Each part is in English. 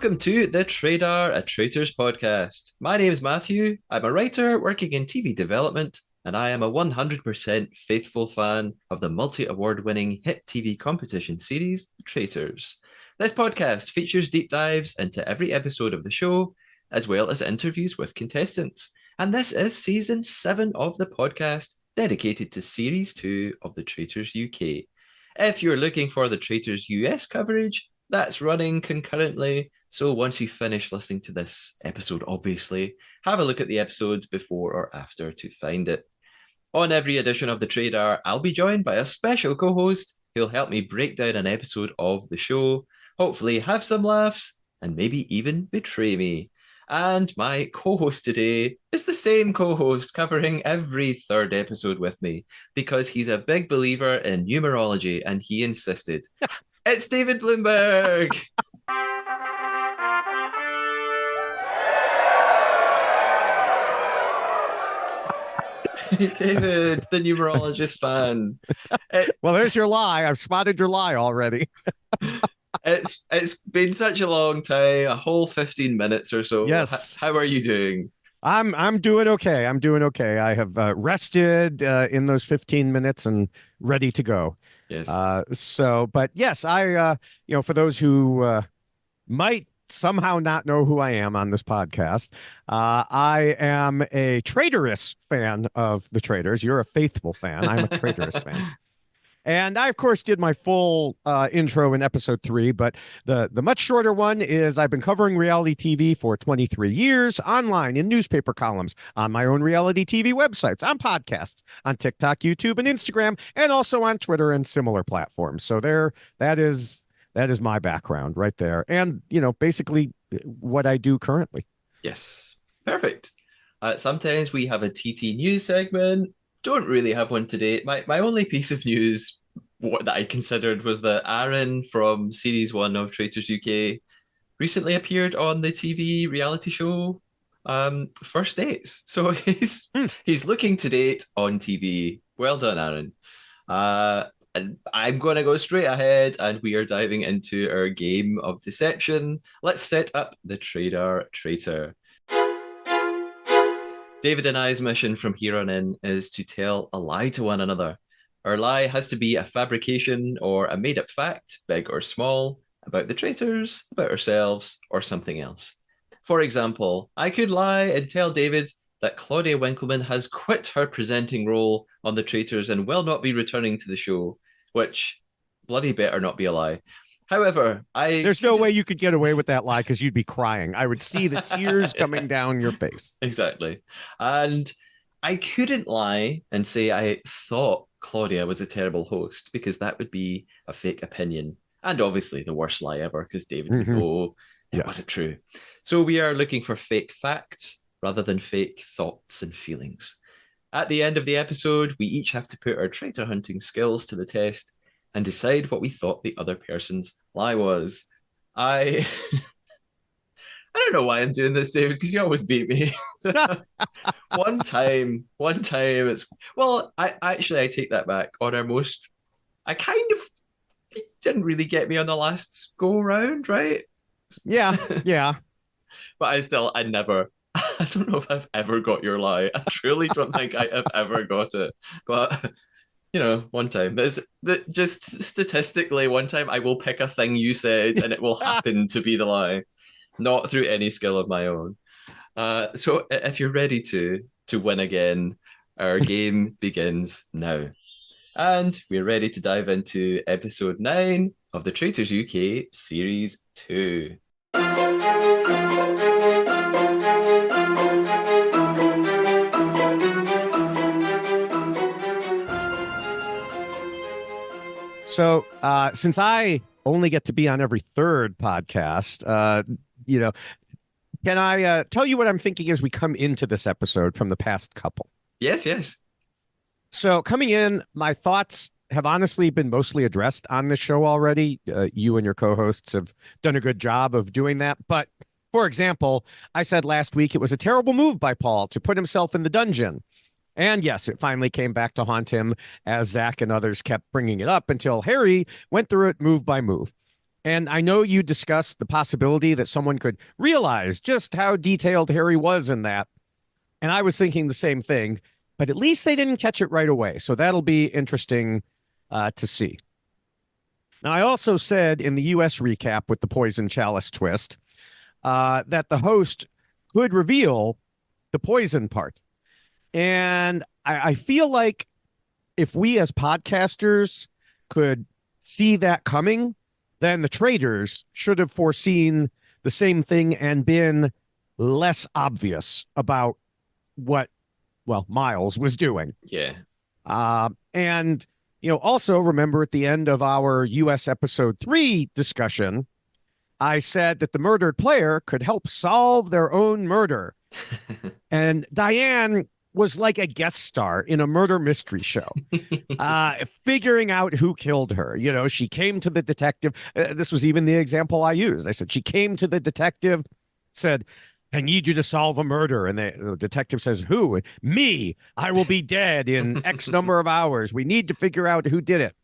Welcome to the Trader, a Traitors podcast. My name is Matthew. I'm a writer working in TV development, and I am a 100% faithful fan of the multi-award winning hit TV competition series, Traitors. This podcast features deep dives into every episode of the show, as well as interviews with contestants. And this is season 7 of the podcast, dedicated to series 2 of the Traitors UK. If you're looking for the Traitors US coverage, that's running concurrently. So once you finish listening to this episode, obviously, have a look at the episodes before or after to find it. On every edition of The Trader, I'll be joined by a special co-host who'll help me break down an episode of the show, hopefully have some laughs, and maybe even betray me. And my co-host today is the same co-host covering every third episode with me because he's a big believer in numerology and he insisted. It's David Bloomberg. David, the numerologist fan. Well, there's your lie. I've spotted your lie already. It's been such a long time, a whole 15 minutes or so. Yes. How are you doing? I'm doing okay. I'm doing okay. I have rested in those 15 minutes and ready to go. Yes. But yes, for those who might somehow not know who I am on this podcast, I am a traitorous fan of the Traitors. You're a faithful fan. I'm a traitorous fan. And I, of course, did my full intro in episode 3, but the much shorter one is I've been covering reality TV for 23 years, online, in newspaper columns, on my own reality TV websites, on podcasts, on TikTok, YouTube, and Instagram, and also on Twitter and similar platforms. So that is my background right there. And, basically what I do currently. Yes. Perfect. Sometimes we have a TT news segment. Don't really have one today. My only piece of news that I considered was that Aaron from series 1 of Traitors UK recently appeared on the TV reality show First Dates. So he's looking to date on TV. Well done, Aaron. And I'm going to go straight ahead and we are diving into our game of deception. Let's set up the Trader Traitor. David and I's mission from here on in is to tell a lie to one another. Our lie has to be a fabrication or a made-up fact, big or small, about the traitors, about ourselves, or something else. For example, I could lie and tell David that Claudia Winkleman has quit her presenting role on the Traitors and will not be returning to the show, which bloody better not be a lie. However, there's no way you could get away with that lie because you'd be crying. I would see the tears coming down your face. Exactly. And I couldn't lie and say I thought Claudia was a terrible host because that would be a fake opinion. And obviously the worst lie ever because David would know it wasn't true. So we are looking for fake facts rather than fake thoughts and feelings. At the end of the episode, we each have to put our traitor hunting skills to the test and decide what we thought the other person's lie was. I don't know why I'm doing this, David, because you always beat me. One time it's I take that back. I kind of didn't really get me on the last go round, right? Yeah. But I never I don't know if I've ever got your lie. I truly don't think I have ever got it. But one time. Just statistically, one time I will pick a thing you said and it will happen to be the lie, not through any skill of my own. So if you're ready to win again, our game begins now. And we're ready to dive into episode 9 of the Traitors UK Series 2. So since I only get to be on every third podcast, can I tell you what I'm thinking as we come into this episode from the past couple? Yes. So coming in, my thoughts have honestly been mostly addressed on the show already. You and your co-hosts have done a good job of doing that. But for example, I said last week it was a terrible move by Paul to put himself in the dungeon. And yes, it finally came back to haunt him as Zach and others kept bringing it up until Harry went through it move by move. And I know you discussed the possibility that someone could realize just how detailed Harry was in that. And I was thinking the same thing, but at least they didn't catch it right away. So that'll be interesting to see. Now, I also said in the US recap with the poison chalice twist that the host could reveal the poison part. And I feel like if we as podcasters could see that coming, then the traitors should have foreseen the same thing and been less obvious about what, well, Miles was doing. Yeah. And, also remember at the end of our US episode 3 discussion, I said that the murdered player could help solve their own murder. And Diane was like a guest star in a murder mystery show, figuring out who killed her. She came to the detective. This was even the example I used. I said, she came to the detective, said, I need you to solve a murder. And the detective says, who? Me. I will be dead in X number of hours. We need to figure out who did it.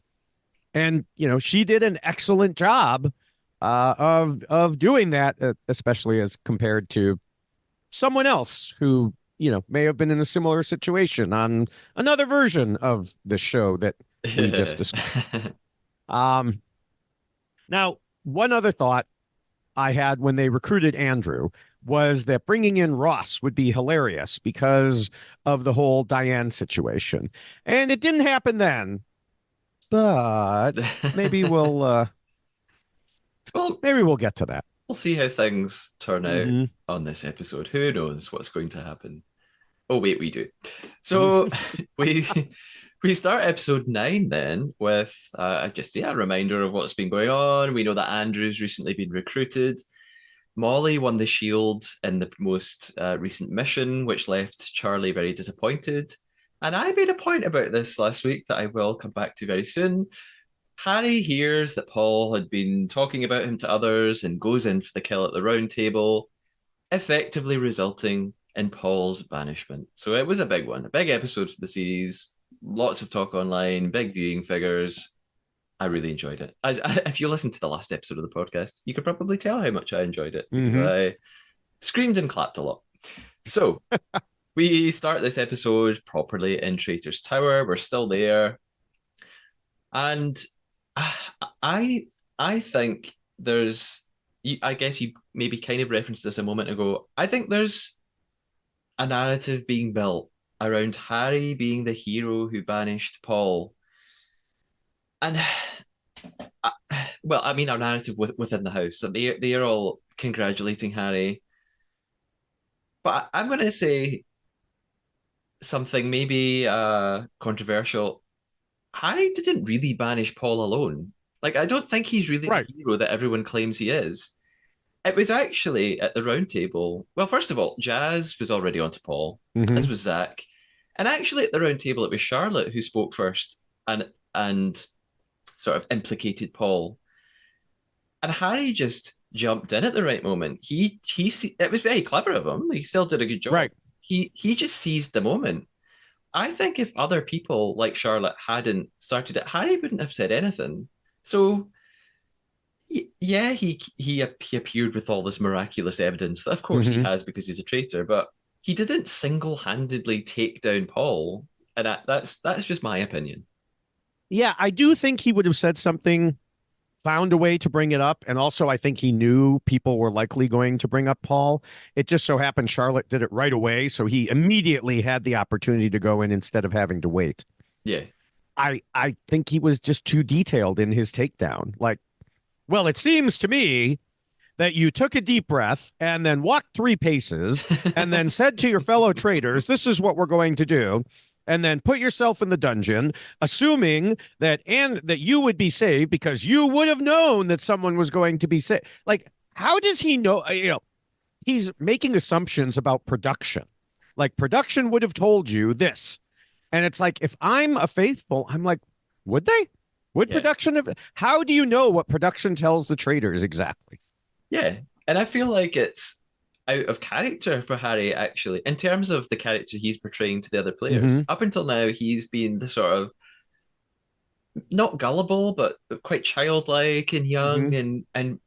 And, she did an excellent job of doing that, especially as compared to someone else who, may have been in a similar situation on another version of the show that we just discussed. Now, one other thought I had when they recruited Andrew was that bringing in Ross would be hilarious because of the whole Diane situation. And it didn't happen then, but maybe we'll get to that. We'll see how things turn out on this episode. Who knows what's going to happen? Oh, wait, we do. So we start episode 9 then with just a reminder of what's been going on. We know that Andrew's recently been recruited. Molly won the shield in the most recent mission, which left Charlie very disappointed. And I made a point about this last week that I will come back to very soon. Harry hears that Paul had been talking about him to others and goes in for the kill at the round table, effectively resulting in Paul's banishment. So it was a big one, a big episode for the series. Lots of talk online, big viewing figures. I really enjoyed it. If you listen to the last episode of the podcast, you could probably tell how much I enjoyed it because I screamed and clapped a lot. So we start this episode properly in Traitors Tower. We're still there. And I think there's, I guess you maybe kind of referenced this a moment ago. I think there's a narrative being built around Harry being the hero who banished Paul. And well, I mean, our narrative within the house, and they are all congratulating Harry. But I'm going to say something maybe controversial. Harry didn't really banish Paul alone. Like, I don't think he's really the hero that everyone claims he is. It was actually at the round table. Well, first of all, Jazz was already onto Paul, as was Zach. And actually at the round table, it was Charlotte who spoke first and sort of implicated Paul. And Harry just jumped in at the right moment. It was very clever of him. He still did a good job. Right. He just seized the moment. I think if other people like Charlotte hadn't started it, Harry wouldn't have said anything. So yeah, he appeared with all this miraculous evidence that of course he has because he's a traitor, but he didn't single-handedly take down Paul. And that's just my opinion. Yeah, I do think he would have said something, found a way to bring it up. And also, I think he knew people were likely going to bring up Paul. It just so happened Charlotte did it right away. So he immediately had the opportunity to go in instead of having to wait. Yeah. I think he was just too detailed in his takedown. Like, well, it seems to me that you took a deep breath and then walked 3 paces and then said to your fellow traitors, this is what we're going to do. And then put yourself in the dungeon, assuming that you would be saved because you would have known that someone was going to be saved. Like, how does he know? He's making assumptions about production. Like, production would have told you this. And it's like, if I'm a faithful, I'm like, would they? Would production have? How do you know what production tells the traitors exactly? Yeah. And I feel like it's out of character for Harry, actually, in terms of the character he's portraying to the other players. Up until now, he's been the sort of not gullible, but quite childlike and young, Hmm. and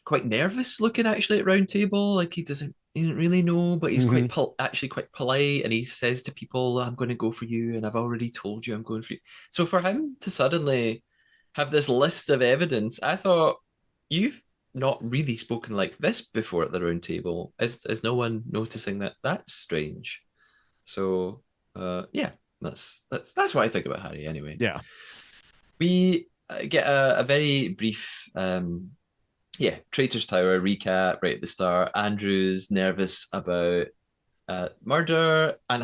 quite nervous looking actually at round table. Like he doesn't really know, but he's Hmm. actually quite polite, and he says to people, "I'm going to go for you, and I've already told you I'm going for you." So for him to suddenly have this list of evidence, I thought you've not really spoken like this before at the round table. Is no one noticing that? That's strange. So yeah, that's what I think about Harry anyway. Yeah. We get a very brief yeah, Traitors Tower recap right at the start. Andrew's nervous about murder, and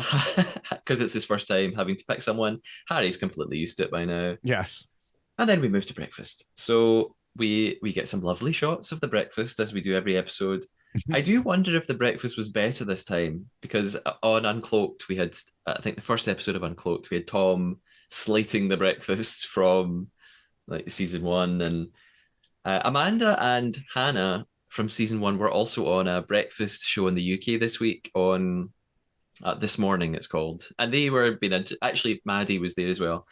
because it's his first time having to pick someone, Harry's completely used to it by now. Yes. And then we move to breakfast. So we get some lovely shots of the breakfast as we do every episode. I do wonder if the breakfast was better this time because on Uncloaked we had, I think the first episode of Uncloaked we had Tom slating the breakfast from like season one, and Amanda and Hannah from season one were also on a breakfast show in the UK this week on This Morning, it's called. And they were being actually, Maddie was there as well.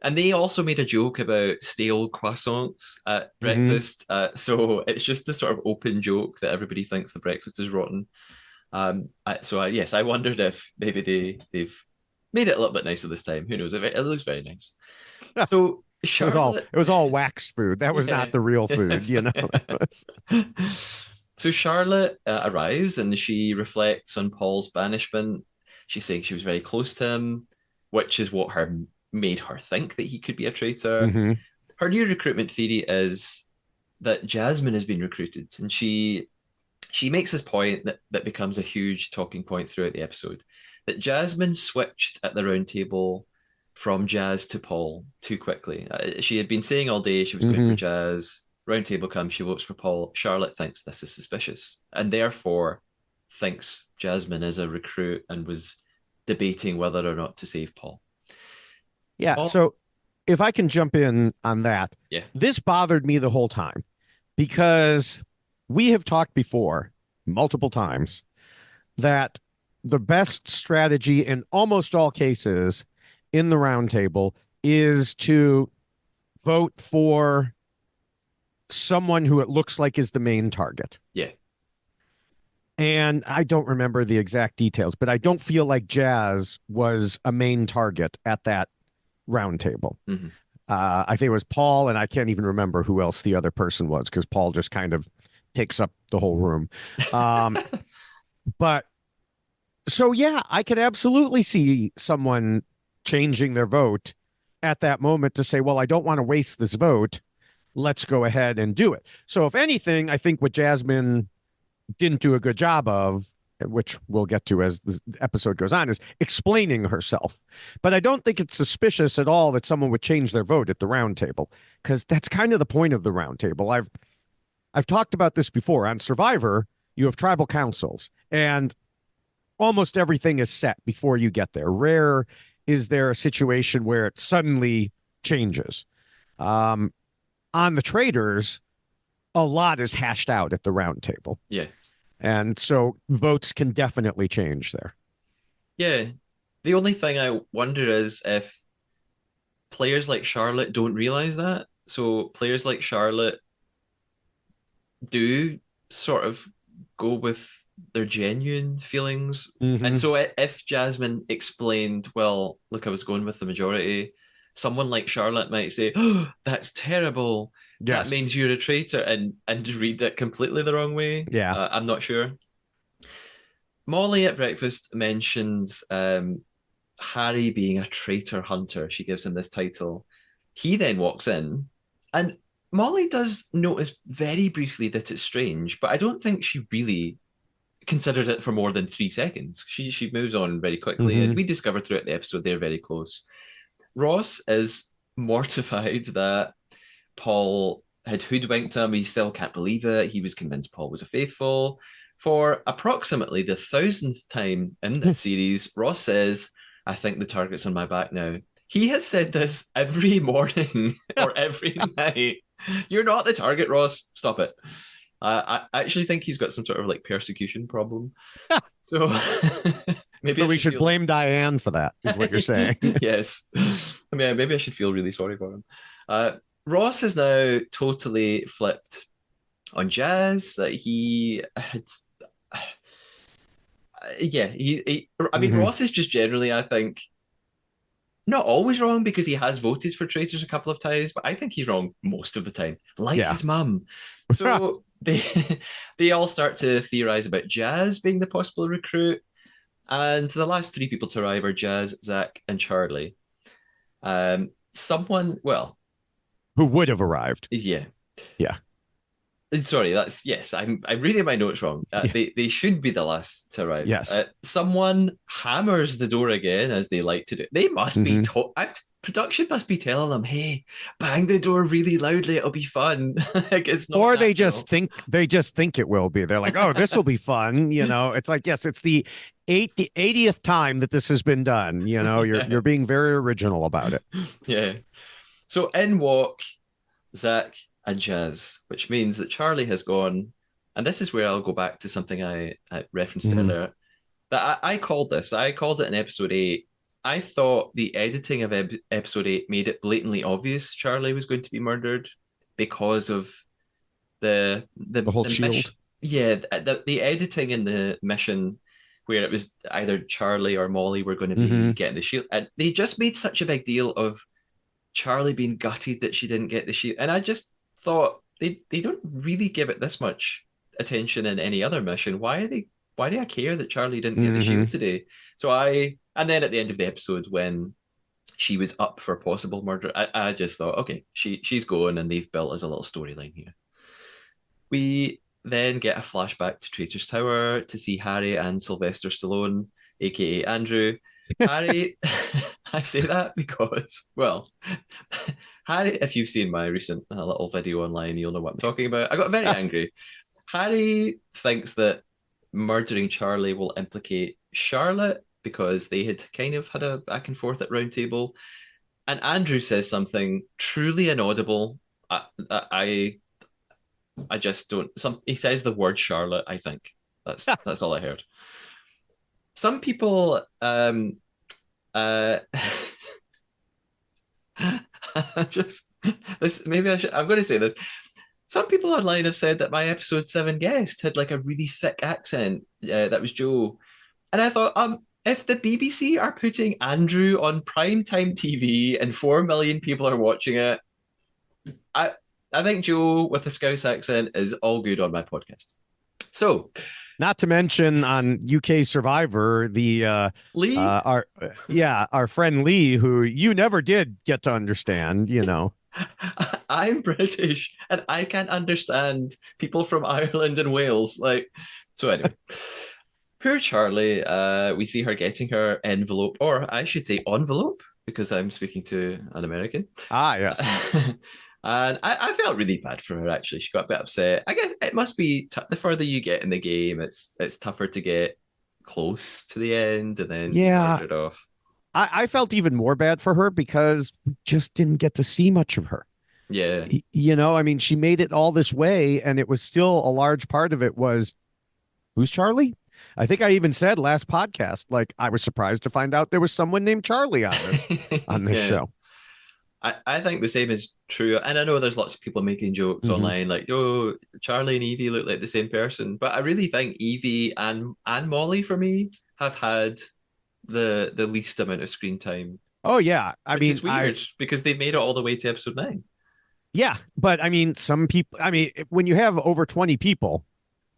And they also made a joke about stale croissants at Hmm. breakfast. So it's just a sort of open joke that everybody thinks the breakfast is rotten. Yes, I wondered if maybe they've made it a little bit nicer this time. Who knows? It looks very nice. So Charlotte, It was all wax food. That was yeah. not the real food, Yes. you know. So Charlotte arrives and she reflects on Paul's banishment. She's saying she was very close to him, which is what her made her think that he could be a traitor. Hmm. Her new recruitment theory is that Jasmine has been recruited, and she makes this point that becomes a huge talking point throughout the episode, that Jasmine switched at the round table from Jazz to Paul too quickly. She had been saying all day she was going for Hmm. Jazz. Round table comes, she votes for Paul. Charlotte thinks this is suspicious and therefore thinks Jasmine is a recruit and was debating whether or not to save Paul. Yeah. Paul, So if I can jump in on that, yeah, this bothered me the whole time because we have talked before multiple times that the best strategy in almost all cases in the roundtable is to vote for someone who it looks like is the main target. yeah, And I don't remember the exact details, but I don't feel like Jazz was a main target at that roundtable. mm-hmm. I think it was Paul, and I can't even remember who else the other person was because Paul just kind of takes up the whole room. Um, but so, yeah, I could absolutely see someone changing their vote at that moment to say, well, I don't want to waste this vote. Let's go ahead and do it. So, if anything, I think what Jasmine didn't do a good job of, which we'll get to as the episode goes on, is explaining herself. But I don't think it's suspicious at all that someone would change their vote at the round table, because that's kind of the point of the round table. I've talked about this before. On Survivor, you have tribal councils, and almost everything is set before you get there. Rare is there a situation where it suddenly changes. Um, on the Traitors, a lot is hashed out at the round table. yeah, And so votes can definitely change there. yeah. The only thing I wonder is if players like Charlotte don't realize that. So players like Charlotte do sort of go with their genuine feelings. And Hmm. so if Jasmine explained, well, look, I was going with the majority, someone like Charlotte might say, oh, that's terrible. That Yes. means you're a traitor, and read it completely the wrong way. Yeah. I'm not sure. Molly at breakfast mentions Harry being a traitor hunter. She gives him this title. He then walks in, and Molly does notice very briefly that it's strange, but I don't think she really considered it for more than 3 seconds. She moves on very quickly, and Hmm. we discover throughout the episode they're very close. Ross is mortified that Paul had hoodwinked him. He still can't believe it. He was convinced Paul was a faithful. For approximately the thousandth time in this series, Ross says, I think the target's on my back now. He has said this every morning or every night. You're not the target, Ross. Stop it. I actually think he's got some sort of like persecution problem. So Maybe So I we should should feel blame Diane for that, is what you're saying. yes. I mean, maybe I should feel really sorry for him. Uh, Ross is now totally flipped on Jazz. That he had, yeah. I mean, Hmm. Ross is just generally, I think, not always wrong because he has voted for Traitors a couple of times, but I think he's wrong most of the time, like Yeah. his mum. So they they all start to theorize about Jazz being the possible recruit, and the last three people to arrive are Jazz, Zach, and Charlie. Someone, well, Who would have arrived? yeah. Yeah. Sorry, that's yes. I'm reading my notes wrong. Yeah. They should be the last to arrive. Yes. Someone hammers the door again, as they like to do. They must be Hmm. production must be telling them, "Hey, bang the door really loudly. It'll be fun." Like it's not Or natural. they just think it will be. They're like, oh, this will be fun. It's like, yes, it's the 80th time that this has been done. Yeah, You're being very original about it. yeah. So in walk Zach and Jazz, which means that Charlie has gone, and this is where I'll go back to something I referenced Hmm. earlier. That I called this. I called it in episode 8. I thought the editing of episode 8 made it blatantly obvious Charlie was going to be murdered because of The whole the mission. shield. Yeah, the editing in the mission where it was either Charlie or Molly were going to be Hmm. getting the shield, and they just made such a big deal of Charlie being gutted that she didn't get the shield, and I just thought they don't really give it this much attention in any other mission. Why do I care that Charlie didn't get the Hmm. shield today? So I and then at the end of the episode when she was up for possible murder, I just thought, okay, she's going, and they've built us a little storyline here. We then get a flashback to Traitor's Tower to see Harry and Sylvester Stallone, aka Andrew. Harry, I say that because, well, Harry, if you've seen my recent little video online, you'll know what I'm talking about. I got very angry. Harry thinks that murdering Charlie will implicate Charlotte because they had kind of had a back and forth at round table. And Andrew says something truly inaudible. I I just don't. He says the word Charlotte. I think that's all I heard. Some people, uh, just this. Maybe I should. I'm going to say this. Some people online have said that my episode 7 guest had like a really thick accent. That was Joe, and I thought, if the BBC are putting Andrew on primetime TV and 4 million people are watching it, I I think Joe with the Scouse accent is all good on my podcast. So Not to mention on UK Survivor, the Lee, our friend Lee, who you never did get to understand. I'm British and I can't understand people from Ireland and Wales. Like, so anyway, poor Charlie. We see her getting her envelope, or I should say envelope, because I'm speaking to an American. Ah, yes. And I felt really bad for her. Actually, she got a bit upset. I guess it must be the further you get in the game, it's tougher to get close to the end and then be Yeah, murdered off. I felt even more bad for her because we just didn't get to see much of her. Yeah, I mean, she made it all this way, and it was still a large part of it was who's Charlie? I think I even said last podcast, like I was surprised to find out there was someone named Charlie on this yeah. show. I think the same is true. And I know there's lots of people making jokes Hmm. online like, oh, Charlie and Evie look like the same person. But I really think Evie and Molly for me have had the least amount of screen time, Oh yeah, I which mean, is weird because they've made it all the way to episode 9. yeah, but I mean, some people. I mean, when you have over 20 people,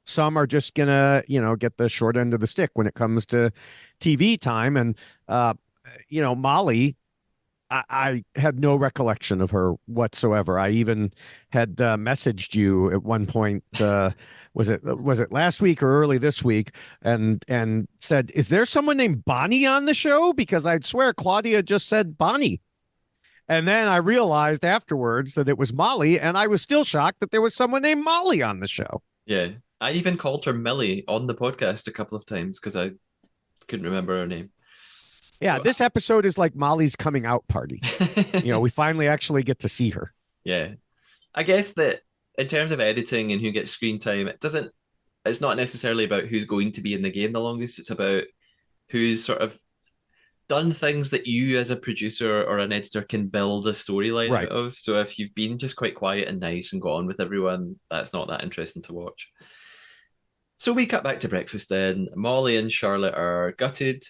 some are just gonna, get the short end of the stick when it comes to TV time. And uh, Molly, I had no recollection of her whatsoever. I even had messaged you at one point. Was it last week or early this week? And said, "Is there someone named Bonnie on the show?" Because I'd swear Claudia just said Bonnie. And then I realized afterwards that it was Molly, and I was still shocked that there was someone named Molly on the show. Yeah. I even called her Millie on the podcast a couple of times because I couldn't remember her name. Yeah, So this episode is like Molly's coming out party. We finally actually get to see her. yeah. I guess that in terms of editing and who gets screen time, it's not necessarily about who's going to be in the game the longest. It's about who's sort of done things that you as a producer or an editor can build a storyline out Right. of. So if you've been just quite quiet and nice and got on with everyone, that's not that interesting to watch. So we cut back to breakfast then. Molly and Charlotte are gutted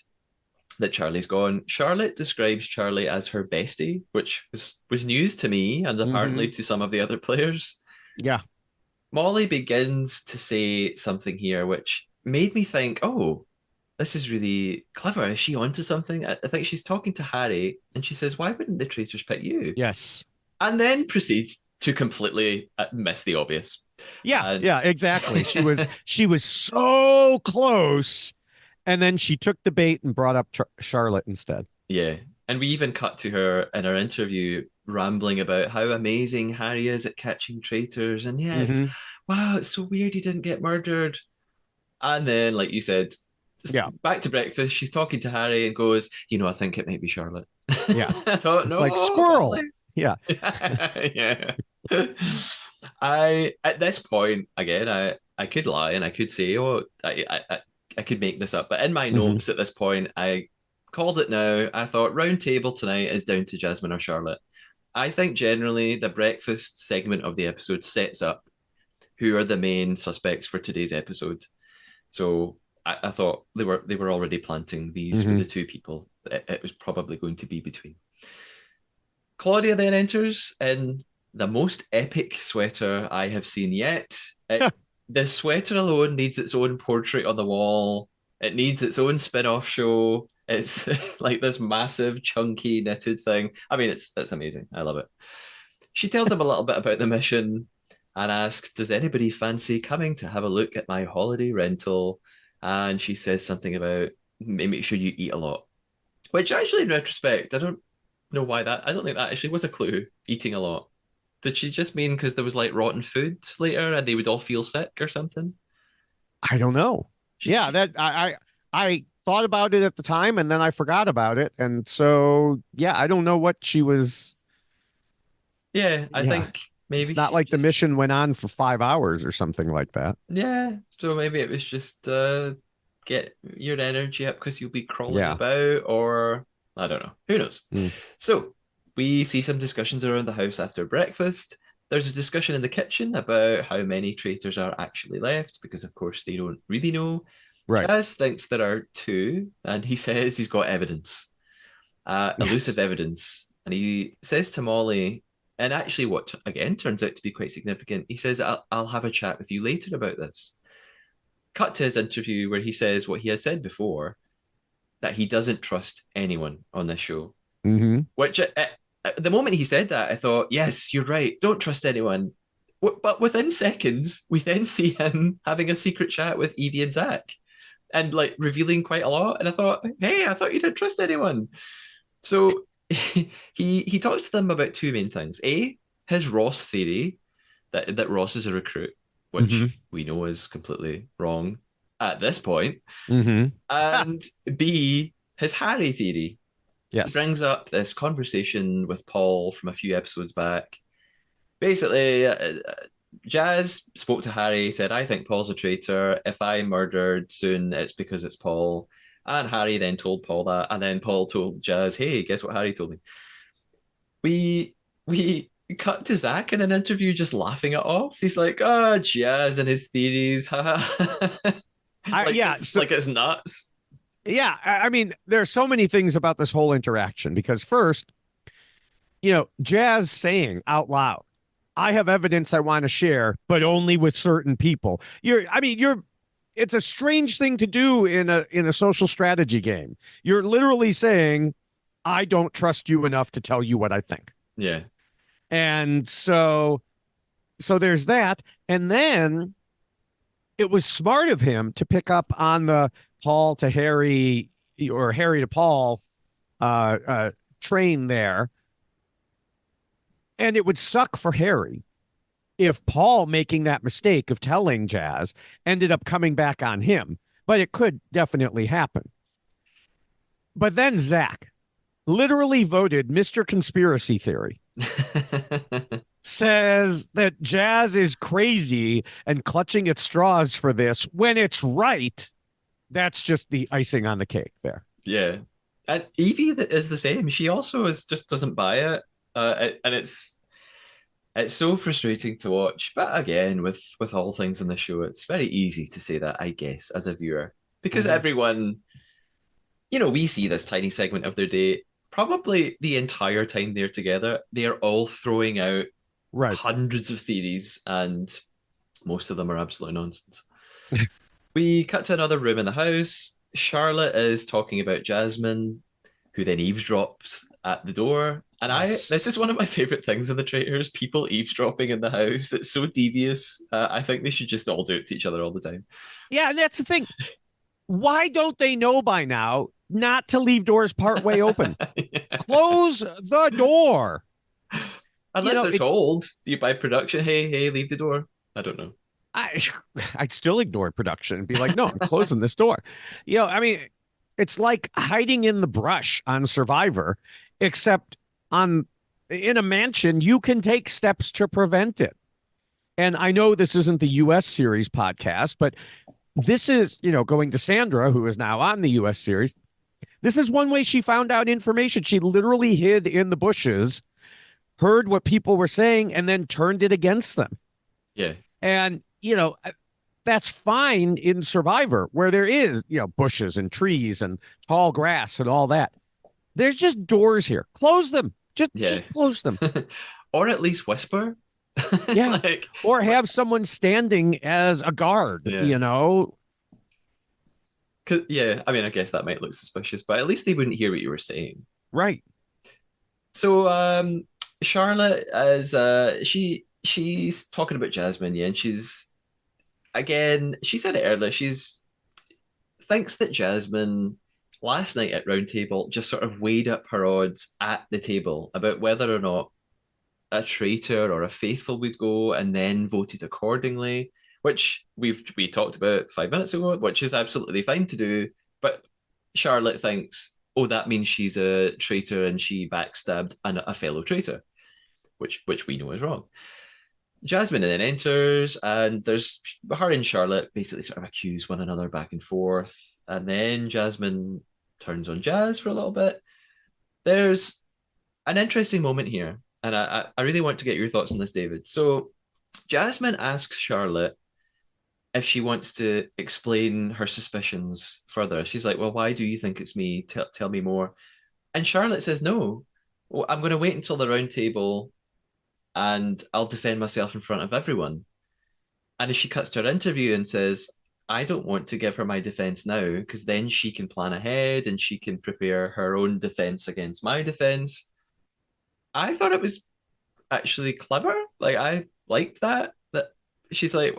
that Charlie's gone. Charlotte describes Charlie as her bestie, which was news to me and Mm-hmm. apparently to some of the other players. Yeah. Molly begins to say something here which made me think, oh, this is really clever. Is she onto something? I think she's talking to Harry and she says, why wouldn't the traitors pick you? Yes. And then proceeds to completely miss the obvious. Yeah. And Yeah. Exactly. She was so close, and then she took the bait and brought up Charlotte instead. yeah. And we even cut to her in our interview rambling about how amazing Harry is at catching traitors. And yes, Mm-hmm. wow, it's so weird he didn't get murdered. And then, like you said, Yeah. back to breakfast, she's talking to Harry and goes, I think it might be Charlotte. Yeah. I thought, It's no, like squirrel. Molly. Yeah. Yeah. At this point, again, I could lie and I could say, I could make this up. But in my Mm-hmm. notes at this point, I called it now. I thought round table tonight is down to Jasmine or Charlotte. I think generally the breakfast segment of the episode sets up who are the main suspects for today's episode. So I thought they were already planting these were Mm-hmm. the two people it was probably going to be between. Claudia then enters in the most epic sweater I have seen yet. The sweater alone needs its own portrait on the wall. It needs its own spin-off show. It's like this massive, chunky, knitted thing. I mean, it's amazing. I love it. She tells them a little bit about the mission and asks, does anybody fancy coming to have a look at my holiday rental? And she says something about make sure you eat a lot. Which actually, in retrospect, I don't know why that. I don't think that actually was a clue. Eating a lot. Did she just mean because there was like rotten food later and they would all feel sick or something? I don't know. Yeah, She's that I thought about it at the time, and then I forgot about it. And so, yeah, I don't know what she was. yeah. I Yeah. think It's maybe not she like the just mission went on for 5 hours or something like that. yeah. So maybe it was just get your energy up because you'll be crawling Yeah. about, or I don't know. Who knows? Mm. So we see some discussions around the house after breakfast. There's a discussion in the kitchen about how many traitors are actually left, because of course they don't really know. Right. Jazz thinks there are two, and he says he's got evidence, elusive Yes. evidence. And he says to Molly, and actually, what again turns out to be quite significant, he says, I'll have a chat with you later about this. Cut to his interview where he says what he has said before, that he doesn't trust anyone on this show. Mm-hmm. Which at the moment he said that, I thought, yes, you're right. Don't trust anyone. But within seconds, we then see him having a secret chat with Evie and Zach and like revealing quite a lot. And I thought, hey, I thought you didn't trust anyone. So he talks to them about two main things. A, his Ross theory that Ross is a recruit, Mm-hmm. which we know is completely wrong at this point. Mm-hmm. Ah, And B, his Harry theory. He yes. brings up this conversation with Paul from a few episodes back. Basically, Jazz spoke to Harry, said, I think Paul's a traitor. If I murdered soon, it's because it's Paul. And Harry then told Paul that. And then Paul told Jazz, hey, guess what Harry told me? We cut to Zach in an interview just laughing it off. He's like, oh, Jazz and his theories. like Yeah. it's So, like it's nuts. yeah. I mean, there's so many things about this whole interaction because first, Jazz saying out loud, I have evidence I want to share, but only with certain people. It's a strange thing to do in a social strategy game. You're literally saying, I don't trust you enough to tell you what I think. Yeah. And so there's that. And then it was smart of him to pick up on the Paul to Harry or Harry to Paul train there. And it would suck for Harry if Paul making that mistake of telling Jazz ended up coming back on him, but it could definitely happen. But then Zach literally voted Mr. Conspiracy Theory, says that Jazz is crazy and clutching at straws for this when it's right. That's just the icing on the cake there. Yeah. And Evie is the same. She also just doesn't buy it. And it's so frustrating to watch. But again, with all things in the show, it's very easy to say that, I guess, as a viewer. Because Mm-hmm. everyone, we see this tiny segment of their day. Probably the entire time they're together, they are all throwing out Right. hundreds of theories, and most of them are absolute nonsense. We cut to another room in the house. Charlotte is talking about Jasmine, who then eavesdrops at the door. And this Yes. is one of my favorite things in the Traitors, people eavesdropping in the house. It's so devious. I think they should just all do it to each other all the time. Yeah, and that's the thing. Why don't they know by now not to leave doors partway open? Close the door. Unless they're It's told you by production, hey, leave the door. I don't know. I I'd still ignore production and be like, no, I'm closing this door. I mean, it's like hiding in the brush on Survivor, except on in a mansion, you can take steps to prevent it. And I know this isn't the US series podcast, but this is, going to Sandra, who is now on the US series. This is one way she found out information. She literally hid in the bushes, heard what people were saying, and then turned it against them. Yeah. And, that's fine in Survivor, where there is, bushes and trees and tall grass and all that. There's just doors here. Close them. Yeah. Just close them. Or at least whisper. Yeah. Like, Or have someone standing as a guard, yeah. Yeah, I mean, I guess that might look suspicious, but at least they wouldn't hear what you were saying. Right. So Charlotte is she's talking about Jasmine, yeah, and she said it earlier, she's thinks that Jasmine last night at round table just sort of weighed up her odds at the table about whether or not a traitor or a faithful would go, and then voted accordingly, which we talked about 5 minutes ago, which is absolutely fine to do. But Charlotte thinks, oh, that means she's a traitor and she backstabbed a fellow traitor, which we know is wrong. Jasmine then enters, and there's her and Charlotte basically sort of accuse one another back and forth, and then Jasmine turns on Jazz for a little bit. There's an interesting moment here, and I really want to get your thoughts on this, David. So Jasmine asks Charlotte if she wants to explain her suspicions further. She's like, well, why do you think it's me? Tell me more. And Charlotte says, no, well, I'm going to wait until the round table and I'll defend myself in front of everyone. And as she cuts to her interview and says, I don't want to give her my defense now because then she can plan ahead and she can prepare her own defense against my defense. I thought it was actually clever. Like, I liked that she's like,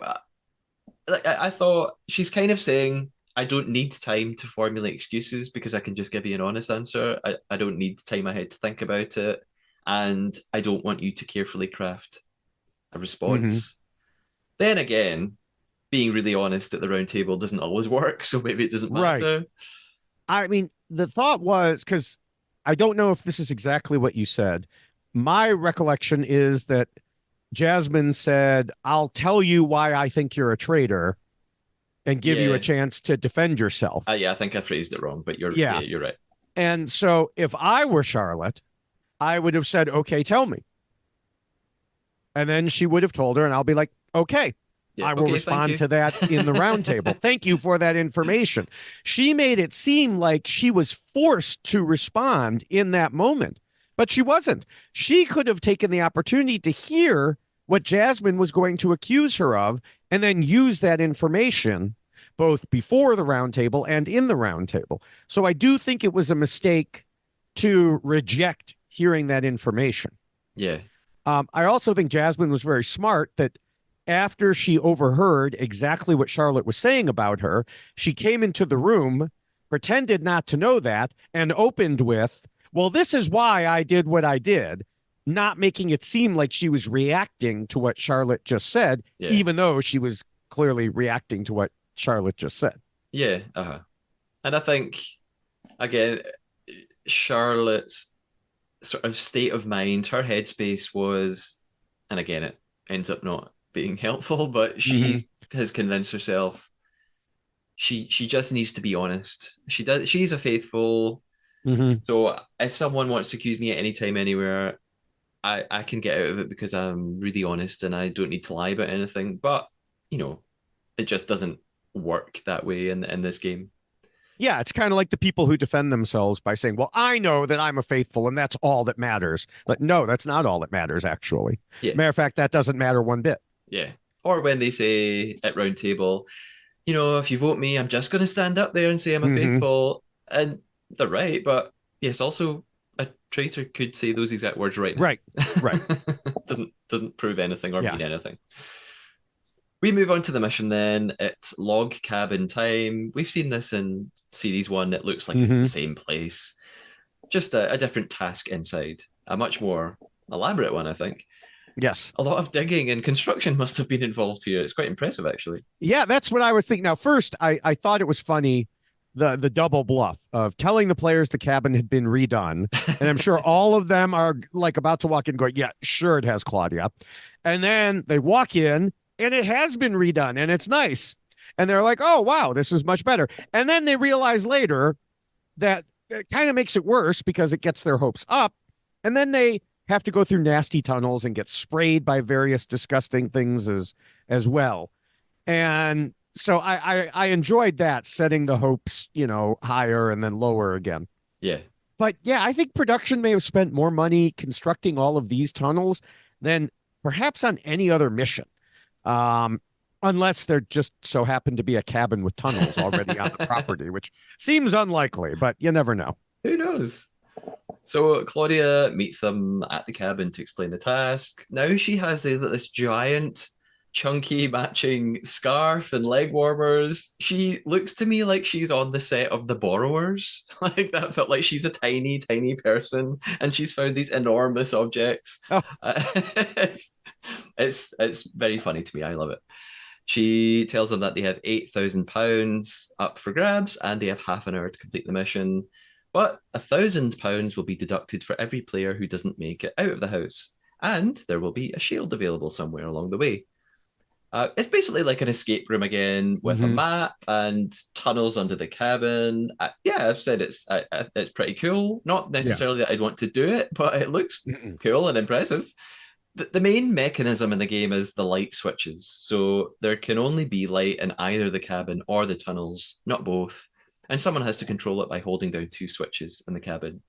I thought she's kind of saying, I don't need time to formulate excuses because I can just give you an honest answer. I don't need time ahead to think about it. And I don't want you to carefully craft a Mm-hmm. response. Then again, being really honest at the round table doesn't always work. So maybe it doesn't Right. matter. I mean, the thought was because I don't know if this is exactly what you said. My recollection is that Jasmine said, I'll tell you why I think you're a traitor and give you a Yeah. chance to defend yourself. Yeah, I think I phrased it wrong, but Yeah. you're right. And so if I were Charlotte, I would have said, okay, tell me. And then she would have told her, and I'll be like, okay, Yeah. I will Okay. Thank respond you. to that in the roundtable. Thank you for that information. She made it seem like she was forced to respond in that moment, but she wasn't. She could have taken the opportunity to hear what Jasmine was going to accuse her of and then use that information both before the roundtable and in the roundtable. So I do think it was a mistake to reject hearing that information. Yeah. I also think Jasmine was very smart that after she overheard exactly what Charlotte was saying about her, she came into the room, pretended not to know that, and opened with, well, this is why I did what I did, not making it seem like she was reacting to what Charlotte just said, Yeah. even though she was clearly reacting to what Charlotte just said. Yeah. Uh-huh. And I think, again, Charlotte's sort of state of mind, her headspace was, and again, it ends up not being helpful, but Mm-hmm. she has convinced herself, she just needs to be honest. She's a faithful. Hmm. So if someone wants to accuse me at any time, anywhere, I can get out of it because I'm really honest and I don't need to lie about anything. But you know, it just doesn't work that way in this game. Yeah, it's kind of like the people who defend themselves by saying, well, I know that I'm a faithful and that's all that matters. But no, that's not all that matters, actually. Yeah, Matter of fact, that doesn't matter one bit. yeah. Or when they say at round table, if you vote me, I'm just going to stand up there and say I'm a Hmm. faithful, and they're right. But yes, also a traitor could say those exact words right now. Right, right. Doesn't prove anything or Yeah. mean anything. We move on to the mission then. It's log cabin time. We've seen this in series one. It looks like it's the Hmm. same place, just a different task inside, a much more elaborate one, I think. Yes. A lot of digging and construction must have been involved here. It's quite impressive, actually. Yeah, that's what I was thinking. Now, first, I thought it was funny the double bluff of telling the players the cabin had been redone. And I'm sure all of them are like about to walk in going, yeah, sure, it has Claudia. And then they walk in and it has been redone and it's nice. And they're like, oh, wow, this is much better. And then they realize later that it kind of makes it worse because it gets their hopes up. And then they have to go through nasty tunnels and get sprayed by various disgusting things as well. And so I enjoyed that, setting the hopes, higher and then lower again. Yeah. But yeah, I think production may have spent more money constructing all of these tunnels than perhaps on any other mission. Um, Unless there just so happened to be a cabin with tunnels already on the property, which seems unlikely, but you never know. Who knows? So Claudia meets them at the cabin to explain the task. Now she has this giant, chunky matching scarf and leg warmers. She looks to me like she's on the set of The Borrowers. Like that felt like she's a tiny, tiny person, and she's found these enormous objects. Oh, Uh, it's, it's very funny to me. I love it. She tells them that they have £8,000 up for grabs and they have half an hour to complete the mission. But £1,000 will be deducted for every player who doesn't make it out of the house. And there will be a shield available somewhere along the way. It's basically like an escape room again with a mm-hmm. map and tunnels under the cabin. Yeah, I've said it's pretty cool. Not Yeah. necessarily that I'd want to do it, but it looks Mm-mm. cool and impressive. The main mechanism in the game is the light switches. So there can only be light in either the cabin or the tunnels, not both. And someone has to control it by holding down two switches in the cabin,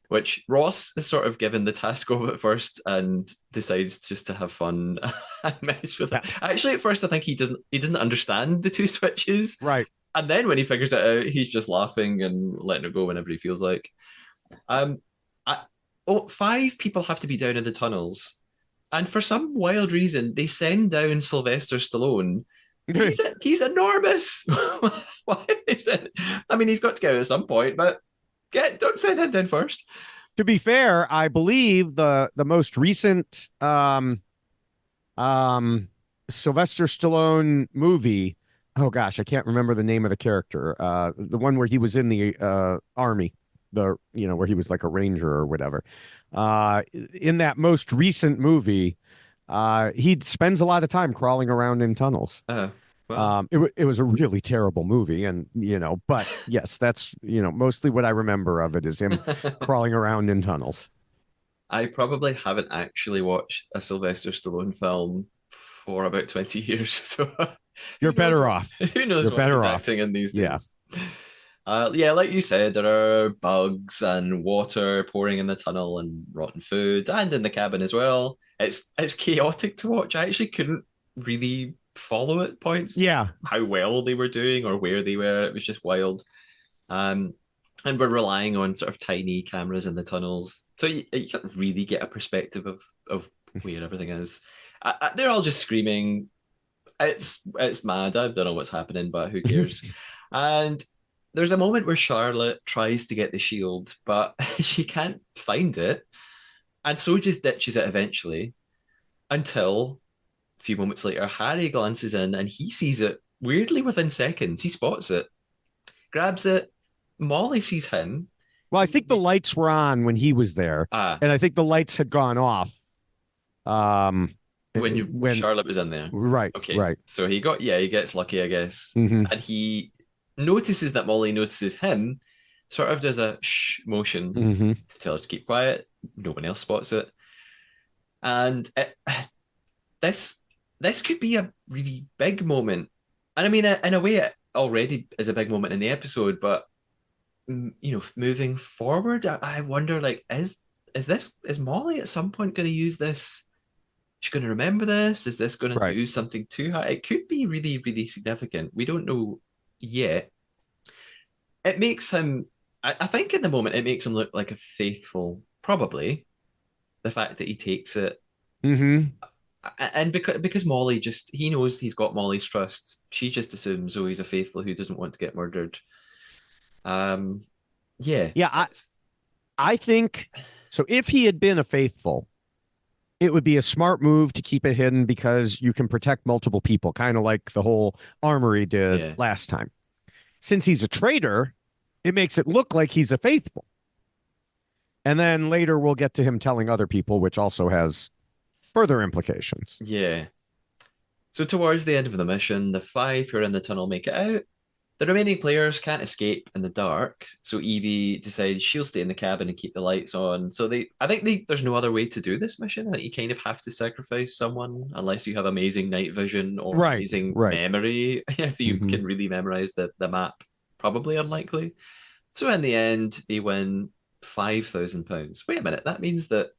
which Ross is sort of given the task of at first and decides just to have fun and mess with it. Yeah. Actually, at first I think he doesn't understand the two switches. Right. And then when he figures it out, he's just laughing and letting it go whenever he feels like. Um I, 5 people have to be down in the tunnels and for some wild reason, they send down Sylvester Stallone. He's enormous. Why is that? I mean, he's got to go at some point, but don't send him down first. To be fair, I believe the most recent Sylvester Stallone movie. Oh gosh, I can't remember the name of the character. The one where he was in the army, where he was like a ranger or whatever. In that most recent movie, he spends a lot of time crawling around in tunnels. Well, It was a really terrible movie, and but yes, that's mostly what I remember of it is him crawling around in tunnels. I probably haven't actually watched a Sylvester Stallone film for about 20 years. So You're who knows better what, off. who knows You're what he's better off. acting in these Yeah. days. Yeah, like you said, there are bugs and water pouring in the tunnel and rotten food and in the cabin as well. It's chaotic to watch. I actually couldn't really follow at points Yeah. how well they were doing or where they were. It was just wild. Um, and we're relying on sort of tiny cameras in the tunnels, so you can't really get a perspective of where everything is. They're all just screaming. It's mad. I don't know what's happening, but who cares? And there's a moment where Charlotte tries to get the shield, but she can't find it, and so just ditches it eventually until a few moments later, Harry glances in and he sees it weirdly within seconds. He spots it, grabs it. Molly sees him. Well, I think the lights were on when he was there, Ah, and I think the lights had gone off. Um, when Charlotte was in there. Right, Okay, right. so he gets lucky, I guess, Hmm. and he notices that Molly notices him, sort of does a shh motion Hmm. to tell her to keep quiet. No one else spots it. And this this could be a really big moment. And I mean, in a way, it already is a big moment in the episode. But moving forward, I wonder, like, is Molly at some point going to use this? She's going to remember this? Is this going to Right. do something to her? It could be really, really significant. We don't know yet. It makes him, I think, in the moment, it makes him look like a faithful, probably the fact that he takes it. Hmm. And because Molly just he knows he's got Molly's trust, she just assumes, oh, he's a faithful who doesn't want to get murdered. Um, yeah, Yeah, I think so. If he had been a faithful, it would be a smart move to keep it hidden because you can protect multiple people, kind of like the whole armory did yeah, last time. Since he's a traitor, it makes it look like he's a faithful. And then later we'll get to him telling other people, which also has further implications. yeah. So towards the end of the mission, the five who are in the tunnel make it out. The remaining players can't escape in the dark, so Evie decides she'll stay in the cabin and keep the lights on. So I think there's no other way to do this mission. I think you kind of have to sacrifice someone unless you have amazing night vision or Right, amazing right. memory. If you Hmm. can really memorize the map, probably unlikely. So in the end, they win £5,000. Wait a minute, that means that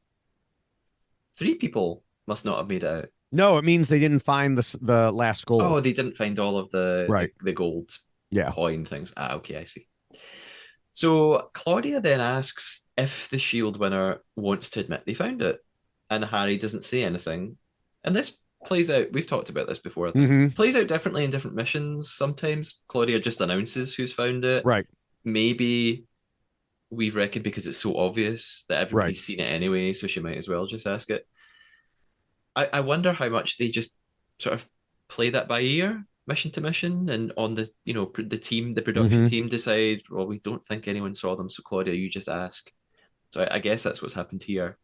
three people must not have made it out. No, it means they didn't find the last Oh, gold. they didn't find all of the Right. the, the gold Yeah. coin things. Ah, okay, I see. So Claudia then asks if the shield winner wants to admit they found it, and Harry doesn't say anything. And this plays out, we've talked about this before, I think. Hmm. Plays out differently in different missions. Sometimes Claudia just announces who's found it. Right. Maybe we've reckoned because it's so obvious that Right. everybody's seen it anyway, so she might as well just ask it. I wonder how much they just sort of play that by ear, mission to mission, and on the production Hmm. team decide, well, we don't think anyone saw them, so Claudia, you just ask. So I guess that's what's happened here.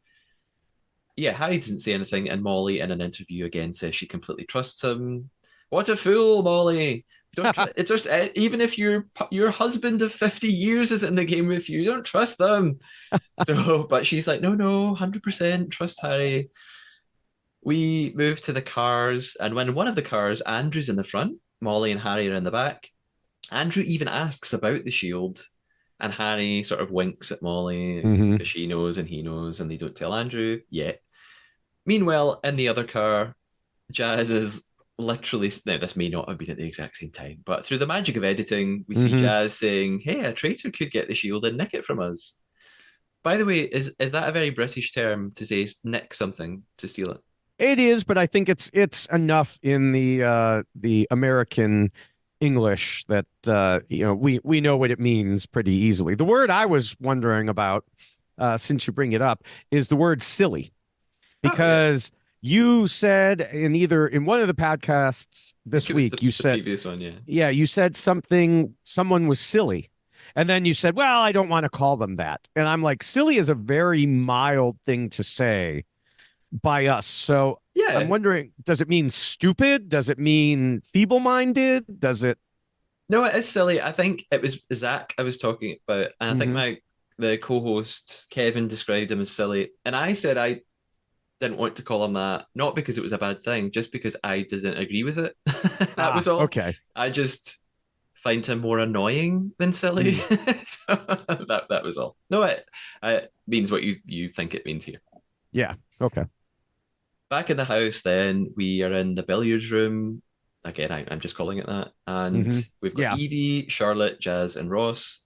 Yeah, Harry doesn't say anything, and Molly, in an interview again, says she completely trusts him. What a fool, Molly! Don't trust. It's just even if your husband of 50 years is in the game with you, don't trust them. So, but she's like, no, no, 100% trust Harry. We move to the cars, and when one of the cars, Andrew's in the front, Molly and Harry are in the back. Andrew even asks about the shield, and Harry sort of winks at Molly Hmm. because she knows and he knows, and they don't tell Andrew yet. Meanwhile, in the other car, Jazz is literally, now this may not have been at the exact same time, but through the magic of editing, we see Hmm. Jazz saying, hey, a traitor could get the shield and nick it from us. By the way, is that a very British term to say nick something to steal it? It is, but I think it's enough in the American English that we know what it means pretty easily. The word I was wondering about, since you bring it up, is the word silly, Oh yeah, because you said in one of the podcasts I think this it was week, you the said, previous one, yeah. yeah, you said someone was silly. And then you said, well, I don't want to call them that. And I'm like, silly is a very mild thing to say by us. So I'm Yeah. wondering, does it mean stupid? Does it mean feeble-minded? Does it? No, it is silly. I think it was Zach I was talking about, and I think Hmm. the co-host Kevin described him as silly. And I said I didn't want to call him that, not because it was a bad thing, just because I didn't agree with it. That was Ah, all. okay. I just find him more annoying than silly. Mm, So that was all. No, it means what you think it means here. yeah. Okay. Back in the house, then we are in the billiards room. Again, I'm just calling it that. And Hmm. we've got Yeah. Evie, Charlotte, Jazz, and Ross.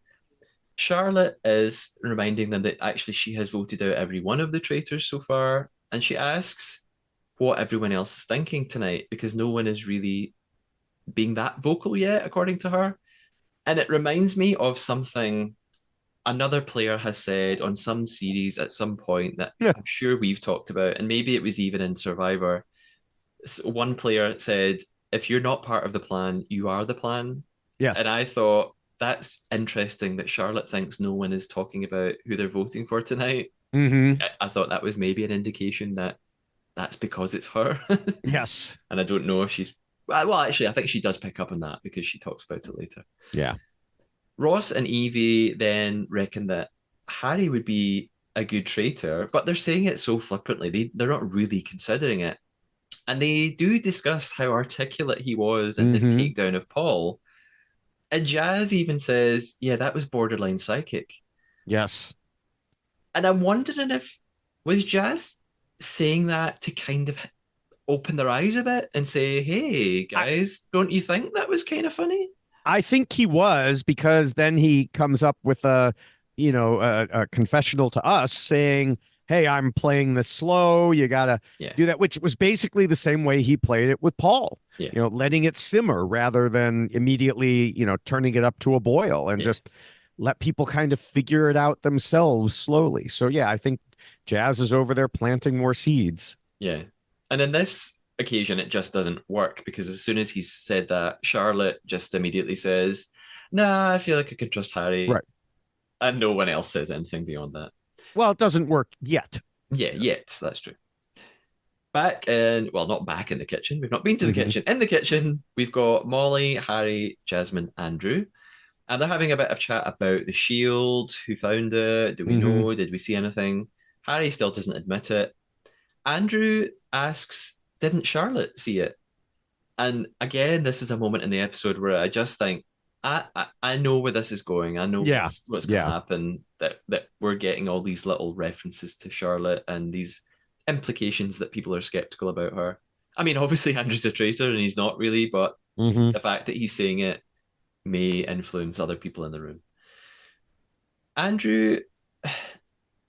Charlotte is reminding them that actually she has voted out every one of the traitors so far. And she asks what everyone else is thinking tonight because no one is really being that vocal yet, according to her. And it reminds me of something another player has said on some series at some point that Yeah. I'm sure we've talked about, and maybe it was even in Survivor. One player said, if you're not part of the plan, you are the plan. And Yes. I thought, that's interesting that Charlotte thinks no one is talking about who they're voting for tonight. Hmm. I thought that was maybe an indication that that's because it's her. Yes. And I don't know if she's Well, actually, I think she does pick up on that because she talks about it later. Yeah. Ross and Evie then reckon that Harry would be a good traitor, but they're saying it so flippantly. They're not really considering it. And they do discuss how articulate he was in his Hmm. takedown of Paul. And Jazz even says, yeah, that was borderline psychic. Yes. And I'm wondering if was Jazz saying that to kind of open their eyes a bit and say, hey, I, guys, don't you think that was kind of funny? I think he was, because then he comes up with a confessional to us saying, "Hey, I'm playing this slow. You gotta Yeah, do that," which was basically the same way he played it with Paul. yeah, Letting it simmer rather than immediately, turning it up to a boil, and yeah, just let people kind of figure it out themselves slowly. So yeah, I think Jazz is over there planting more seeds. yeah. And in this occasion, it just doesn't work because as soon as he's said that, Charlotte just immediately says, nah, I feel like I can trust Harry. Right. And no one else says anything beyond that. Well, it doesn't work yet. Yeah, yet, that's true. Back in, well, not back in the kitchen. We've not been to the Hmm. kitchen. In the kitchen, we've got Molly, Harry, Jasmine, Andrew. And they're having a bit of chat about the shield, who found it, do we Hmm. know, did we see anything? Harry still doesn't admit it. Andrew asks, didn't Charlotte see it? And again, this is a moment in the episode where I just think, I know where this is going. I know Yeah. what's going to Yeah. happen. That we're getting all these little references to Charlotte and these implications that people are skeptical about her. I mean, obviously Andrew's a traitor and he's not really, but Hmm. the fact that he's saying it may influence other people in the room. Andrew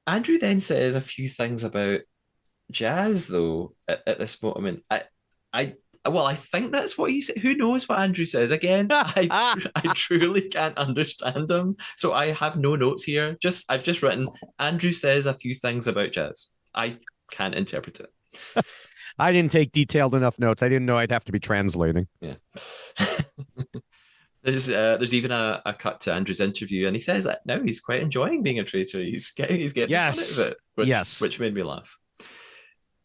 Andrew then says a few things about Jazz though at this moment. I well, I think that's what he said. Who knows what Andrew says? Again, I truly can't understand him. So I have no notes here. I've just written Andrew says a few things about Jazz. I can't interpret it. I didn't take detailed enough notes. I didn't know I'd have to be translating. Yeah. There's even a cut to Andrew's interview, and he says that now he's quite enjoying being a traitor. He's getting fun out of Yes. it, which Yes. which made me laugh.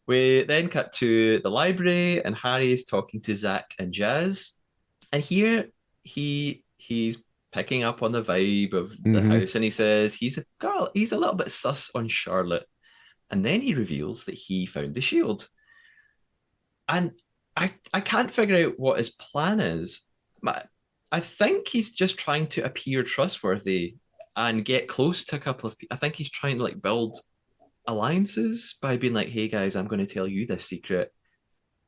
We then cut to the library, and Harry's talking to Zach and Jazz. And here he's picking up on the vibe of the Hmm. house, and he says he's a little bit sus on Charlotte. And then he reveals that he found the shield. And I can't figure out what his plan is. I think he's just trying to appear trustworthy and get close to a couple of people. I think he's trying to like build alliances by being like, hey guys, I'm going to tell you this secret.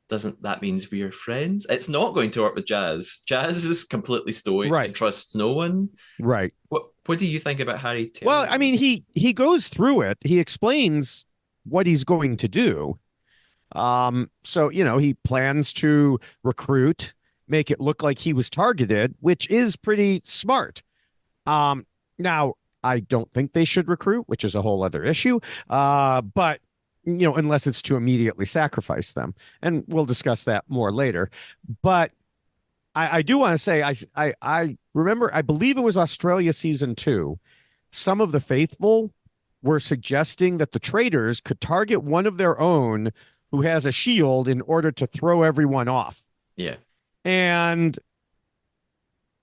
Doesn't that means we're friends? It's not going to work with Jazz. Jazz is completely stoic Right. and trusts no one. Right. What do you think about Harry Well, telling I him? mean, he goes through it. He explains what he's going to do. So, he plans to recruit, make it look like he was targeted, which is pretty smart. Now, I don't think they should recruit, which is a whole other issue. But unless it's to immediately sacrifice them, and we'll discuss that more later. But I do want to say, I remember, I believe it was Australia season 2. Some of the faithful were suggesting that the traitors could target one of their own who has a shield in order to throw everyone off. Yeah. And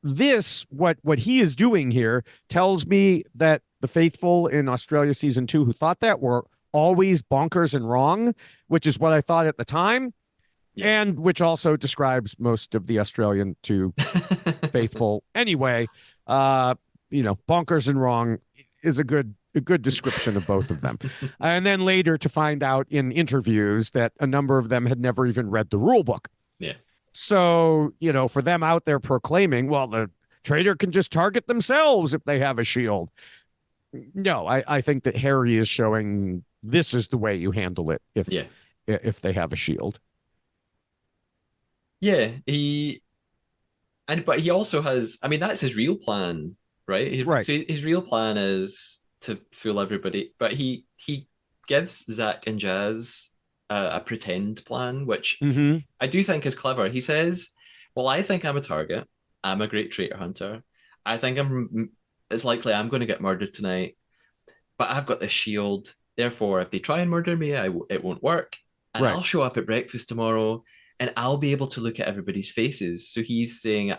what he is doing here tells me that the faithful in Australia season 2 who thought that were always bonkers and wrong, which is what I thought at the time, Yeah. and which also describes most of the Australian 2 faithful anyway. Bonkers and wrong is a good description of both of them. And then later to find out in interviews that a number of them had never even read the rule book. Yeah. So, for them out there proclaiming, well, the traitor can just target themselves if they have a shield. No, I think that Harry is showing this is the way you handle it Yeah. if they have a shield. Yeah. But he also has, I mean, that's his real plan, right? Right. So his real plan is to fool everybody, but he gives Zach and Jazz a pretend plan, which Hmm. I do think is clever. He says, "Well, I think I'm a target. I'm a great traitor hunter. I think it's likely I'm going to get murdered tonight, but I've got this shield. Therefore, if they try and murder me, it won't work, and Right. I'll show up at breakfast tomorrow." and I'll be able to look at everybody's faces. So he's saying,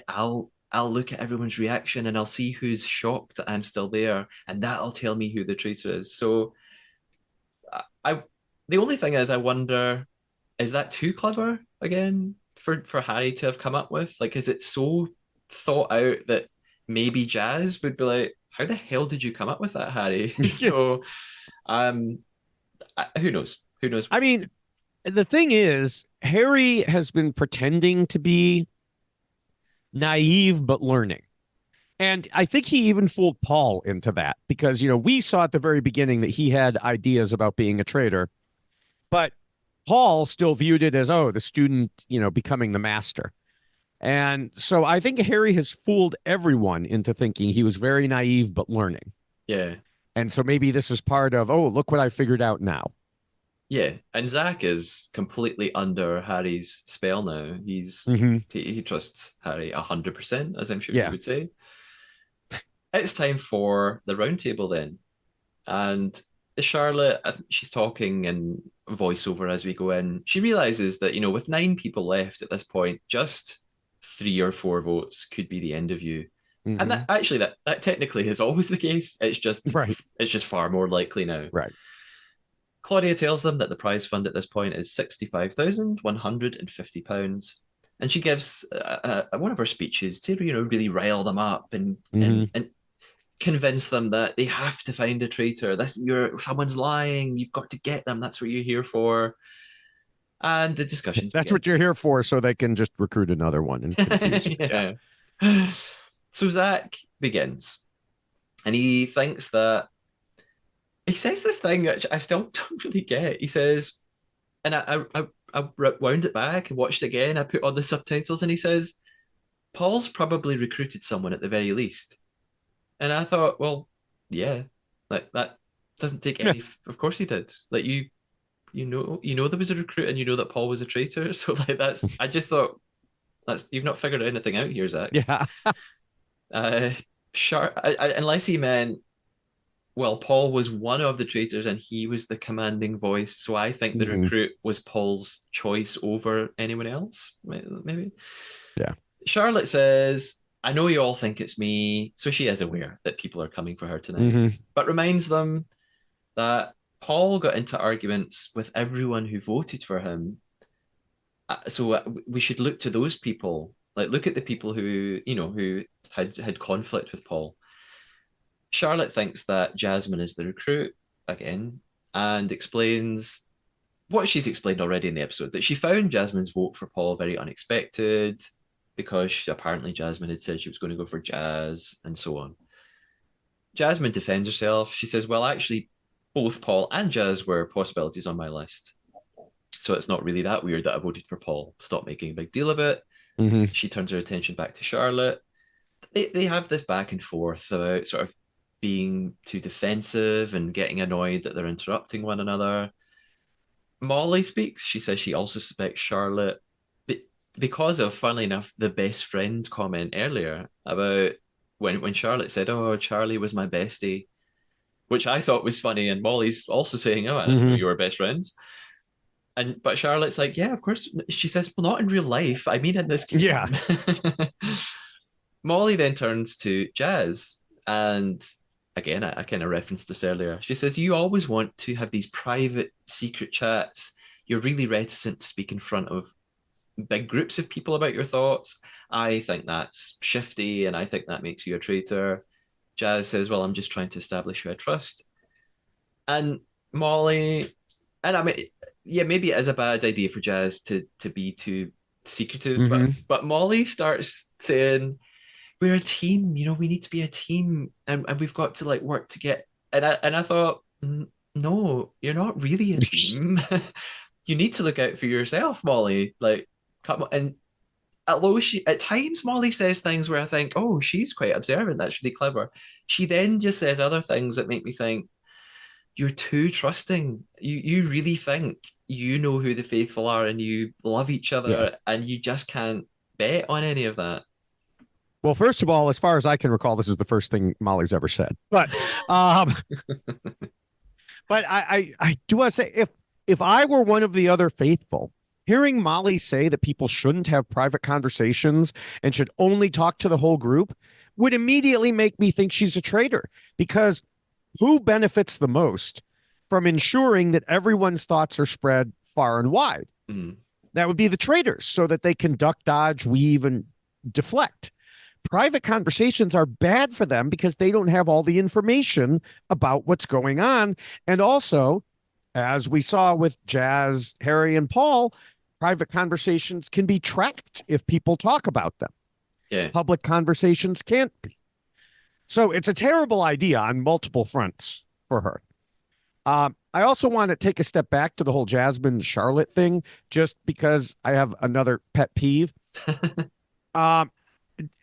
I'll look at everyone's reaction and I'll see who's shocked that I'm still there, and that'll tell me who the traitor is. So I the only thing is I wonder, is that too clever again for Harry to have come up with? Like, is it so thought out that maybe Jazz would be like, how the hell did you come up with that, Harry? So um who knows? Who knows? I mean, the thing is, Harry has been pretending to be naive but learning. And I think he even fooled Paul into that because, we saw at the very beginning that he had ideas about being a traitor, but Paul still viewed it as, oh, the student, becoming the master. And so I think Harry has fooled everyone into thinking he was very naive but learning. Yeah. And so maybe this is part of, oh, look what I figured out now. Yeah, and Zach is completely under Harry's spell now. He trusts Harry 100%, as I'm sure he would say. It's time for the round table then, and Charlotte, she's talking in voiceover as we go in. She realizes that with 9 people left at this point, just 3 or 4 votes could be the end of you. And that actually that technically is always the case. It's just far more likely now. Right. Claudia tells them that the prize fund at this point is £65,150, and she gives one of her speeches to really rile them up and convince them that they have to find a traitor. Someone's lying. You've got to get them. That's what you're here for. And the discussions. That's what you're here for, so they can just recruit another one and confuse you. Yeah. So Zach begins, and he thinks that. He says this thing which I still don't really get. He says, and I wound it back and watched it again. I put on the subtitles, and he says, Paul's probably recruited someone at the very least. And I thought, well, yeah, like that doesn't take any. Of course he did. Like you know there was a recruit, and you know that Paul was a traitor. So like I just thought you've not figured anything out here, Zach. Yeah. Unless he meant, well, Paul was one of the traitors and he was the commanding voice. So I think the recruit was Paul's choice over anyone else, maybe. Yeah. Charlotte says, I know you all think it's me. So she is aware that people are coming for her tonight, but reminds them that Paul got into arguments with everyone who voted for him. So we should look to those people, like look at the people who had conflict with Paul. Charlotte thinks that Jasmine is the recruit again, and explains what she's explained already in the episode, that she found Jasmine's vote for Paul very unexpected because apparently Jasmine had said she was going to go for Jazz and so on. Jasmine defends herself. She says, well, actually, both Paul and Jazz were possibilities on my list. So it's not really that weird that I voted for Paul. Stop making a big deal of it. She turns her attention back to Charlotte. They have this back and forth about sort of being too defensive and getting annoyed that they're interrupting one another. Molly speaks. She says she also suspects Charlotte because of, funnily enough, the best friend comment earlier about when Charlotte said, oh, Charlie was my bestie, which I thought was funny. And Molly's also saying, oh, I didn't know you were best friends. But Charlotte's like, yeah, of course. She says, well, not in real life. I mean, in this game. Yeah. Molly then turns to Jazz, and again, I kind of referenced this earlier. She says, you always want to have these private, secret chats. You're really reticent to speak in front of big groups of people about your thoughts. I think that's shifty, and I think that makes you a traitor. Jazz says, well, I'm just trying to establish who I trust. And Molly, and I mean, yeah, maybe it is a bad idea for Jazz to be too secretive, but Molly starts saying, we're a team, we need to be a team, and we've got to like work to get. And I thought, no, you're not really a team. You need to look out for yourself, Molly. Like, come on. And although at times Molly says things where I think, oh, she's quite observant, that's really clever. She then just says other things that make me think, you're too trusting. You really think you know who the faithful are and you love each other, and you just can't bet on any of that. Well, first of all, as far as I can recall, this is the first thing Molly's ever said. But but I do want to say, if I were one of the other faithful, hearing Molly say that people shouldn't have private conversations and should only talk to the whole group would immediately make me think she's a traitor, because who benefits the most from ensuring that everyone's thoughts are spread far and wide? Mm. That would be the traitors, so that they can duck, dodge, weave, and deflect. Private conversations are bad for them because they don't have all the information about what's going on. And also, as we saw with Jazz, Harry, and Paul, private conversations can be tracked if people talk about them. Yeah. Public conversations can't be. So it's a terrible idea on multiple fronts for her. I also want to take a step back to the whole Jasmine Charlotte thing, just because I have another pet peeve. Um,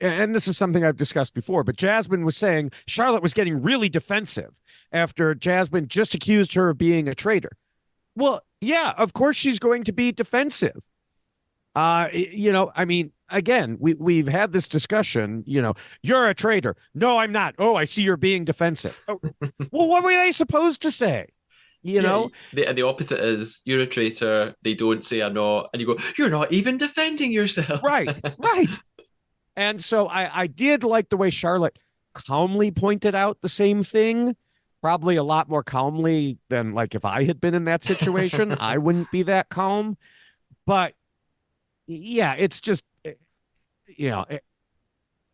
and this is something I've discussed before, but Jasmine was saying Charlotte was getting really defensive after Jasmine just accused her of being a traitor. Well, yeah, of course she's going to be defensive. I mean, again, we've had this discussion, you're a traitor. No, I'm not. Oh, I see you're being defensive. Oh, well, what were they supposed to say? The opposite is you're a traitor. They don't say I'm not, and you go, you're not even defending yourself. Right, right. And so I did like the way Charlotte calmly pointed out the same thing, probably a lot more calmly than like if I had been in that situation. I wouldn't be that calm. But yeah, it's just, you know,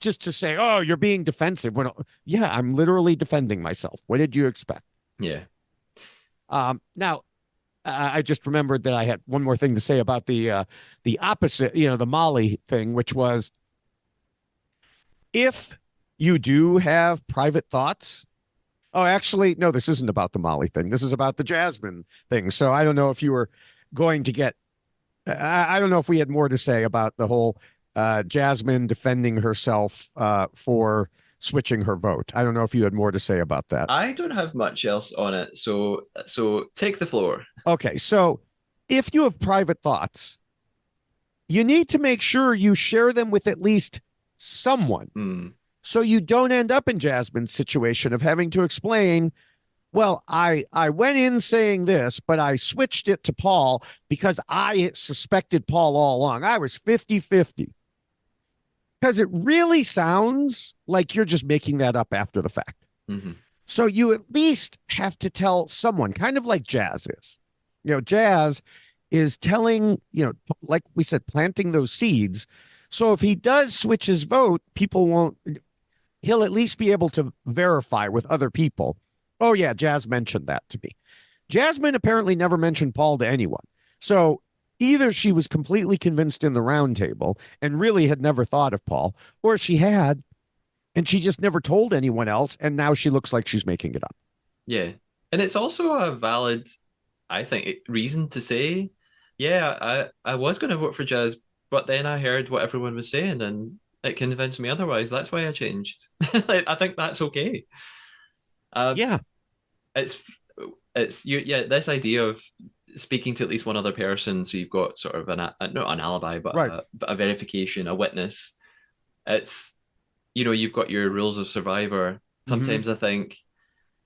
just to say, oh, you're being defensive. When, yeah, I'm literally defending myself. What did you expect? Yeah. Now, I just remembered that I had one more thing to say about the opposite, the Molly thing, which was, if you do have private thoughts. Oh, actually, no, this isn't about the Molly thing. This is about the Jasmine thing. So I don't know if you were going to get, I don't know if we had more to say about the whole Jasmine defending herself for switching her vote. I don't know if you had more to say about that. I don't have much else on it. So take the floor. Okay. So if you have private thoughts, you need to make sure you share them with at least someone. Mm. So you don't end up in Jasmine's situation of having to explain, well, I went in saying this, but I switched it to Paul because I suspected Paul all along. I was 50-50. Because it really sounds like you're just making that up after the fact. Mm-hmm. So you at least have to tell someone, kind of like Jazz is. Jazz is telling, like we said, planting those seeds. So if he does switch his vote, he'll at least be able to verify with other people. Oh, yeah, Jazz mentioned that to me. Jasmine apparently never mentioned Paul to anyone. So either she was completely convinced in the round table and really had never thought of Paul, or she had, and she just never told anyone else, and now she looks like she's making it up. Yeah. And it's also a valid, I think, reason to say, yeah, I was going to vote for Jazz, but then I heard what everyone was saying and it convinced me otherwise. That's why I changed. I think that's okay. Yeah. It's you. Yeah, this idea of speaking to at least one other person, so you've got sort of not an alibi, but right. a verification, a witness. It's you've got your rules of survivor. Sometimes I think,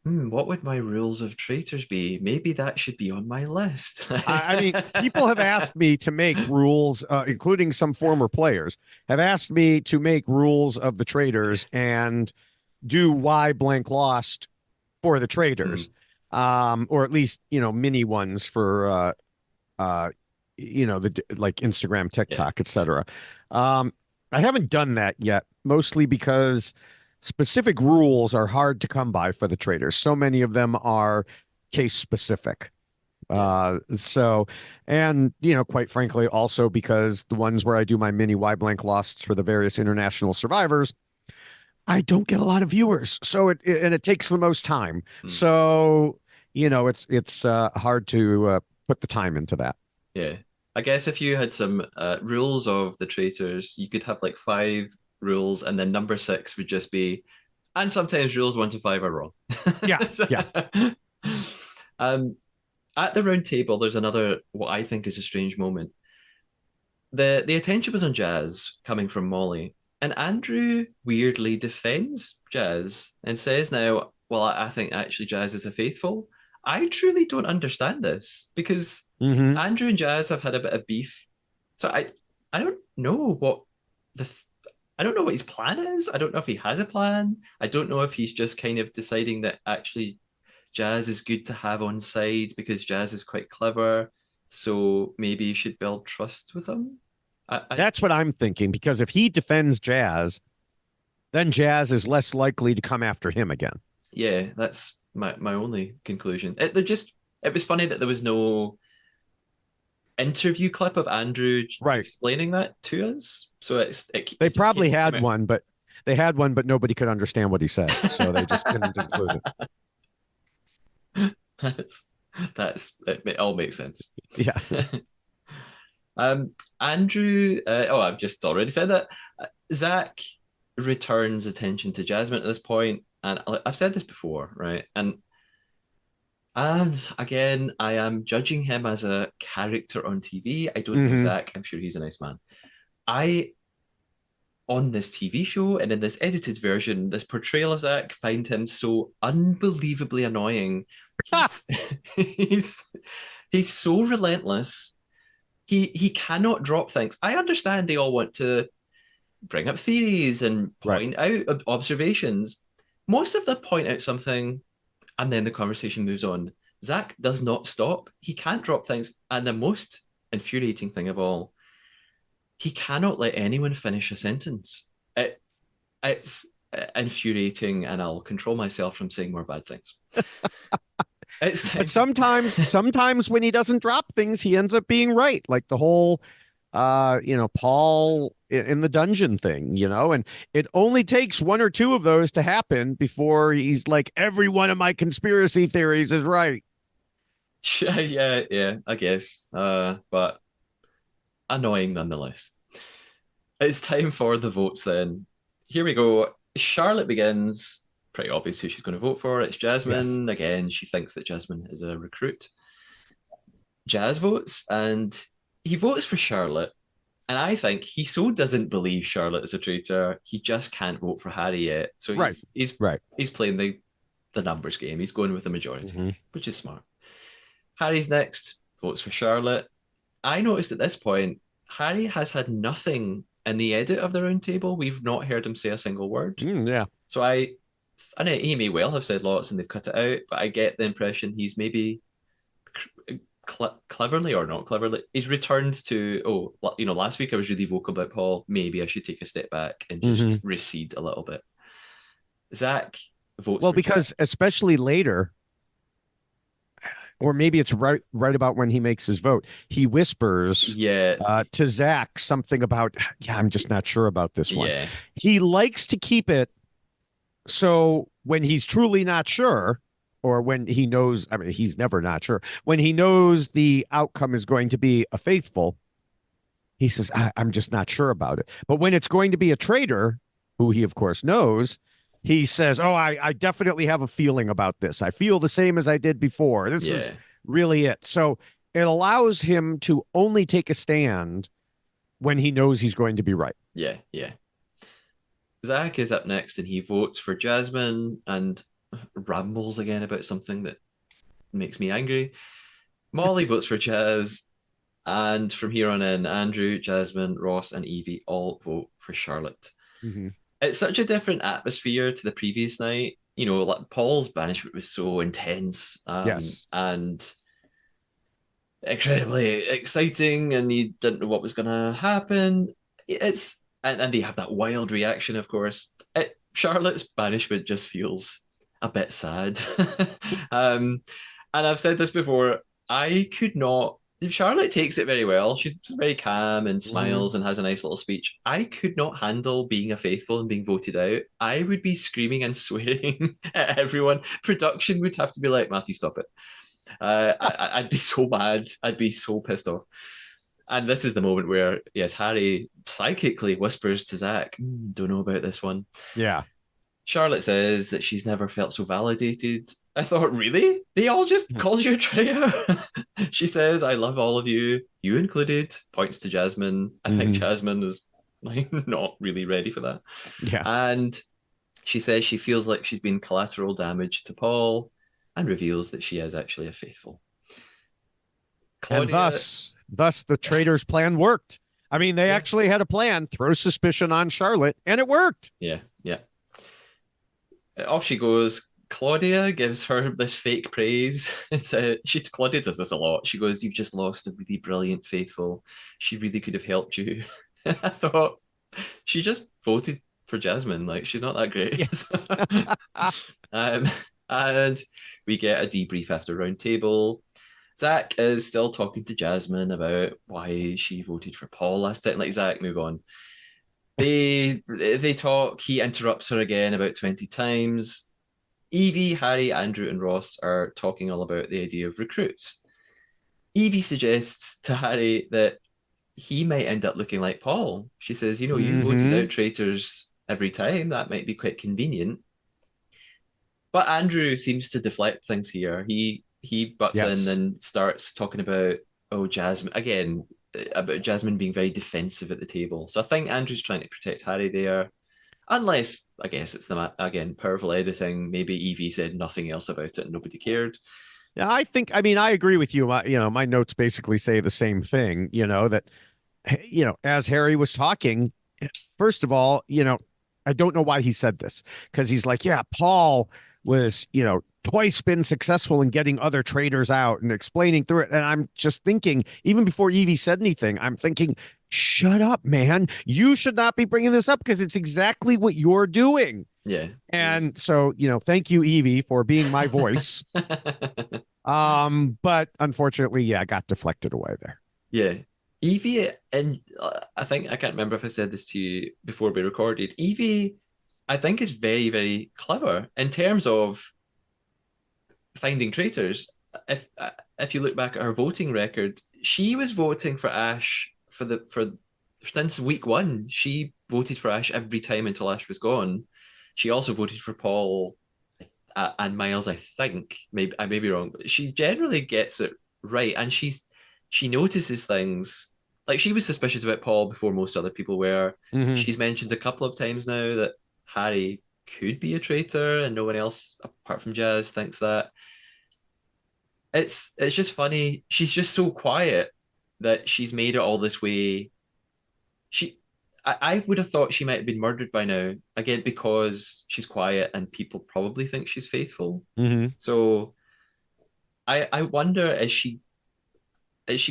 what would my rules of traitors be? Maybe that should be on my list. I mean, people have asked me to make rules, including some former players, have asked me to make rules of the traitors and do why blank lost for the traitors, or at least, mini ones for, the like Instagram, TikTok, etc. I haven't done that yet, mostly because specific rules are hard to come by for the traitors. So many of them are case specific. So, and, quite frankly, also because the ones where I do my mini why blank lost for the various international survivors, I don't get a lot of viewers. So it takes the most time. So, it's hard to put the time into that. Yeah. I guess if you had some rules of the traitors, you could have like 5 rules, and then number 6 would just be, and sometimes rules 1 to 5 are wrong. Yeah. Yeah. At the round table, there's another, what I think is a strange moment. The attention was on Jazz coming from Molly, and Andrew weirdly defends Jazz and says now, well, I think actually Jazz is a faithful. I truly don't understand this because Hmm. Andrew and Jazz have had a bit of beef. So I don't know what the I don't know what his plan is. I don't know if he has a plan. I don't know if he's just kind of deciding that actually Jazz is good to have on side because Jazz is quite clever. So maybe you should build trust with him. I That's what I'm thinking, because if he defends Jazz, then Jazz is less likely to come after him again. yeah, that's my only conclusion. It was funny that there was no interview clip of Andrew Right. explaining that to us. So They it just probably came had out. one, but nobody could understand what he said, so they just didn't include it. that's it all makes sense. Yeah. um, Andrew. I've just already said that. Zach returns attention to Jasmine at this point, and I've said this before, right? And again, I am judging him as a character on TV. I don't know Hmm. Zach. I'm sure he's a nice man. I on this TV show and in this edited version, this portrayal of Zach, find him so unbelievably annoying. He's he's he's so relentless. He cannot drop things. I understand they all want to bring up theories and Right. point out observations. Most of them point out something and then the conversation moves on. Zach does not stop. He can't drop things. And the most infuriating thing of all, he cannot let anyone finish a sentence. It's infuriating, and I'll control myself from saying more bad things. It's But time. sometimes when he doesn't drop things, he ends up being right. Like the whole Paul in the dungeon thing, and it only takes one or two of those to happen before he's like, every one of my conspiracy theories is right. Yeah, I guess. But annoying nonetheless. It's time for the votes then. Here we go. Charlotte begins. Pretty obvious who she's going to vote for. It's Yes. Jasmine. Again, she thinks that Jasmine is a recruit. Jazz votes, and he votes for Charlotte. And I think he so doesn't believe Charlotte is a traitor, he just can't vote for Harry yet. So Right. Right. he's playing the numbers game. He's going with the majority, Hmm. which is smart. Harry's next, votes for Charlotte. I noticed at this point, Harry has had nothing in the edit of the round table. We've not heard him say a single word. Yeah. So I know he may well have said lots and they've cut it out, but I get the impression he's maybe cleverly or not cleverly, he's returned to, last week I was really vocal about Paul. Maybe I should take a step back and just Hmm. recede a little bit. Zach votes Well, for Jack. because especially later, or maybe it's right about when he makes his vote, he whispers Yeah, to Zach something about, yeah, I'm just not sure about this one. yeah, He likes to keep it so when he's truly not sure, or when he knows, I mean, he's never not sure, when he knows the outcome is going to be a faithful, he says, I'm just not sure about it. But when it's going to be a traitor, who he, of course, knows, he says, oh, I definitely have a feeling about this. I feel the same as I did before. This is yeah, really it. So it allows him to only take a stand when he knows he's going to be right. yeah. Zach is up next and he votes for Jasmine and rambles again about something that makes me angry. Molly votes for Jazz. And from here on in, Andrew, Jasmine, Ross, and Evie all vote for Charlotte. Mhm. It's such a different atmosphere to the previous night. Like Paul's banishment was so intense, Yes. and incredibly exciting, and you didn't know what was going to happen. It's and they have that wild reaction, of course. Charlotte's banishment just feels a bit sad. um, and I've said this before. I could not. Charlotte takes it very well. She's very calm and Mhm. smiles and has a nice little speech. I could not handle being a faithful and being voted out. I would be screaming and swearing at everyone. Production would have to be like, Matthew, stop it. I'd be so mad. I'd be so pissed off. And this is the moment where, yes, Harry psychically whispers to Zach, don't know about this one. Yeah. Charlotte says that she's never felt so validated. I thought, really? They all just called you a traitor? She says, I love all of you, you included, points to Jasmine. I think Mhm. Jasmine is like not really ready for that. Yeah. And she says she feels like she's been collateral damage to Paul. and reveals that she is actually a faithful. And Claudia, thus the traitors' plan worked. I mean, they yeah, actually had a plan, throw suspicion on Charlotte, and it worked. yeah, yeah. Off she goes. Claudia gives her this fake praise. Claudia does this a lot. She goes, "You've just lost a really brilliant faithful. She really could have helped you." I thought she just voted for Jasmine. Like she's not that great. Yeah. um, and we get a debrief after round table. Zach is still talking to Jasmine about why she voted for Paul last time. Like Zach, move on. They talk. He interrupts her again about 20 times. Evie, Harry, Andrew, and Ross are talking all about the idea of recruits. Evie suggests to Harry that he might end up looking like Paul. She says, you voted Mm-hmm. out traitors every time. That might be quite convenient. But Andrew seems to deflect things here. He butts in Yes. and starts talking about, oh, Jasmine again, about Jasmine being very defensive at the table. So I think Andrew's trying to protect Harry there. Unless, I guess it's again, powerful editing. Maybe Evie said nothing else about it and nobody cared. Yeah, I mean, I agree with you. My notes basically say the same thing, that, as Harry was talking, first of all, I don't know why he said this because he's like, yeah, Paul was, twice been successful in getting other traders out and explaining through it. And I'm just thinking, even before Evie said anything, I'm thinking, shut up, man. You should not be bringing this up because it's exactly what you're doing. Yeah, it was. And so, thank you, Evie, for being my voice. But unfortunately, yeah, I got deflected away there. Yeah. Evie, and I think I can't remember if I said this to you before we recorded. Evie, I think, is very, very clever in terms of finding traitors. If if you look back at her voting record, she was voting for Ash for since week one. She voted for Ash every time until Ash was gone. She also voted for Paul and Miles. I think maybe I may be wrong, but she generally gets it right, and she notices things. Like she was suspicious about Paul before most other people were. Mm-hmm. She's mentioned a couple of times now that Harry could be a traitor, and no one else apart from Jazz thinks that. It's just funny. She's just so quiet that she's made it all this way. She I would have thought she might have been murdered by now, again, because she's quiet and people probably think she's faithful. Mm-hmm. So I wonder, is she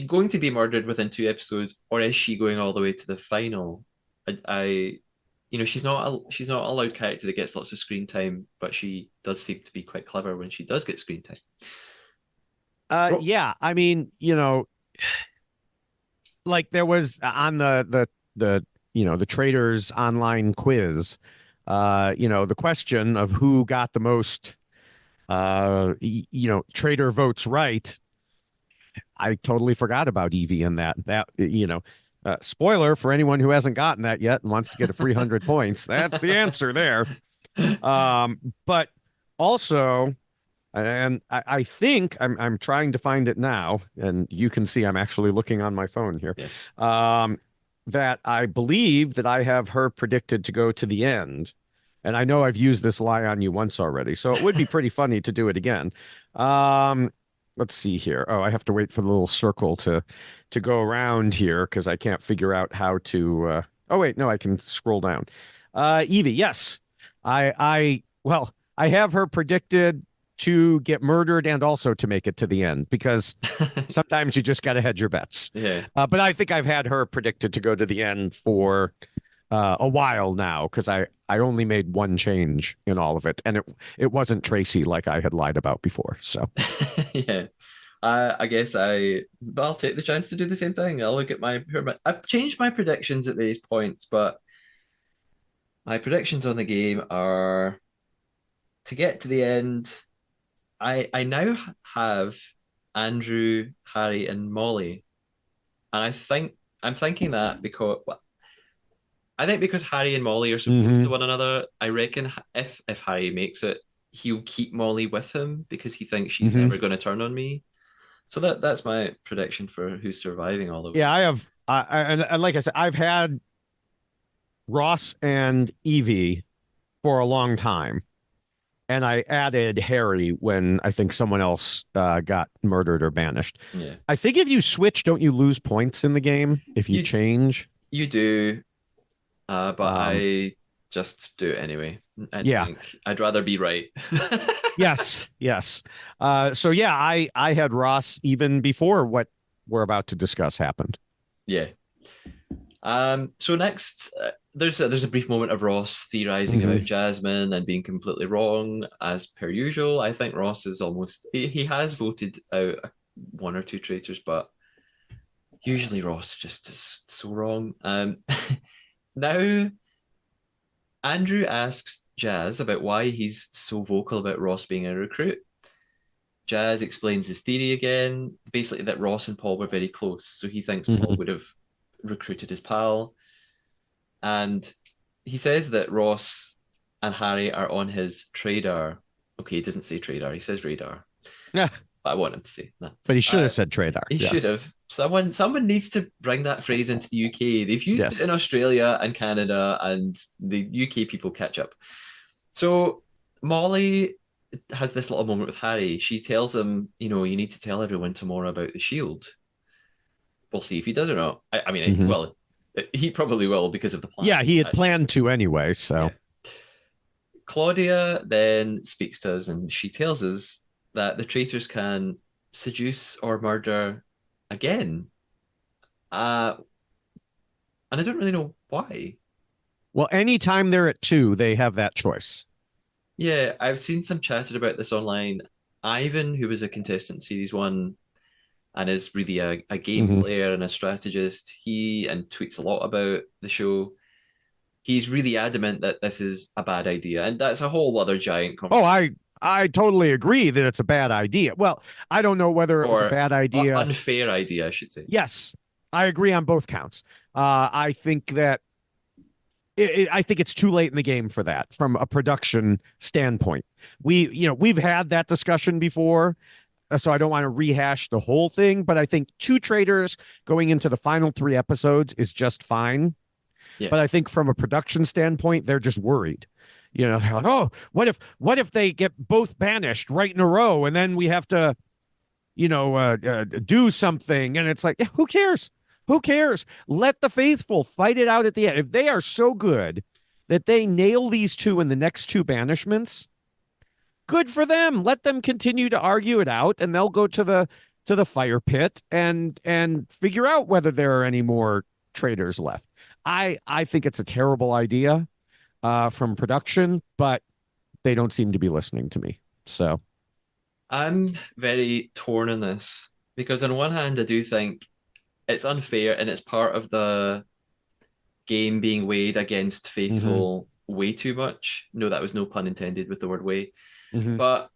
going to be murdered within 2 episodes, or is she going all the way to the final? She's not a loud character that gets lots of screen time, but she does seem to be quite clever when she does get screen time. Yeah, I mean, like there was on the traders online quiz, the question of who got the most trader votes right. I totally forgot about Evie in that spoiler for anyone who hasn't gotten that yet and wants to get a free 100 points. That's the answer there. But also, and I think I'm trying to find it now, and you can see I'm actually looking on my phone here. Yes. That I believe that I have her predicted to go to the end. And I know I've used this lie on you once already, so it would be pretty funny to do it again. Um, let's see here. Oh, I have to wait for the little circle to go around here because I can't figure out how to. Oh wait, no, I can scroll down. Evie, yes, well, I have her predicted to get murdered and also to make it to the end because sometimes you just got to hedge your bets. Yeah. But I think I've had her predicted to go to the end for a while now because I only made one change in all of it, and it wasn't Tracy like I had lied about before. So Yeah. I guess I'll take the chance to do the same thing. I'll look at I've changed my predictions at various points, but my predictions on the game are to get to the end. I now have Andrew, Harry, and Molly, and I'm thinking that because well, I think because Harry and Molly are so close to hmm one another, I reckon if Harry makes it, he'll keep Molly with him because he thinks she's hmm never going to turn on me. So that's my prediction for who's surviving all of yeah, it. I have and like I said, I've had Ross and Evie for a long time. and I added Harry when I think someone else got murdered or banished. Yeah. I think if you switch, don't you lose points in the game if you You change? you do, but Um, I just do it anyway. I yeah. think I'd rather be right. Yes. Yes. So yeah, I had Ross even before what we're about to discuss happened. Yeah. So next, there's a brief moment of Ross theorizing Hmm. about Jasmine and being completely wrong as per usual. I think Ross is almost he has voted out one or two traitors, but usually Ross just is so wrong. Now Andrew asks Jazz about why he's so vocal about Ross being a recruit. Jazz explains his theory again, basically that Ross and Paul were very close, so he thinks Paul Hmm. would have recruited his pal. And he says that Ross and Harry are on his radar. Okay, he doesn't say radar, he says radar. Yeah, But I want him to say that. but he should have said Trader. He should Yes. have. Someone needs to bring that phrase into the UK. They've used it in Yes. Australia and Canada, and the UK people catch up. So Molly has this little moment with Harry. She tells him, you need to tell everyone tomorrow about the shield. We'll see if he does or not. I mean, Hmm. well, he probably will because of the plan. Yeah, he had Actually. planned to anyway. So. Yeah. Claudia then speaks to us and she tells us that the traitors can seduce or murder again. Uh, and I don't really know why. Well, anytime they're at two, they have that choice. Yeah, I've seen some chatter about this online. Ivan, who was a contestant in series one and is really a game Hmm. player and a strategist, he and tweets a lot about the show. He's really adamant that this is a bad idea, and that's a whole other giant Oh, conversation. I totally agree that it's a bad idea. Well, I don't know whether it was a Or bad idea. unfair idea, I should say. Yes, I agree on both counts. I think that I think it's too late in the game for that from a production standpoint. We've had that discussion before, so I don't want to rehash the whole thing, but I think two traders going into the final three episodes is just fine. Yeah. But I think from a production standpoint, they're just worried. They're like, oh, what if they get both banished right in a row, and then we have to, do something, and it's like, yeah, who cares? Who cares? Let the faithful fight it out at the end. If they are so good that they nail these two in the next two banishments, good for them. Let them continue to argue it out, and they'll go to the fire pit and figure out whether there are any more traitors left. I think it's a terrible idea from production, but they don't seem to be listening to me. So. I'm very torn on this because, on one hand, I do think it's unfair and it's part of the game being weighed against Hmm. faithful way too much. No, that was no pun intended with the word way. Hmm. But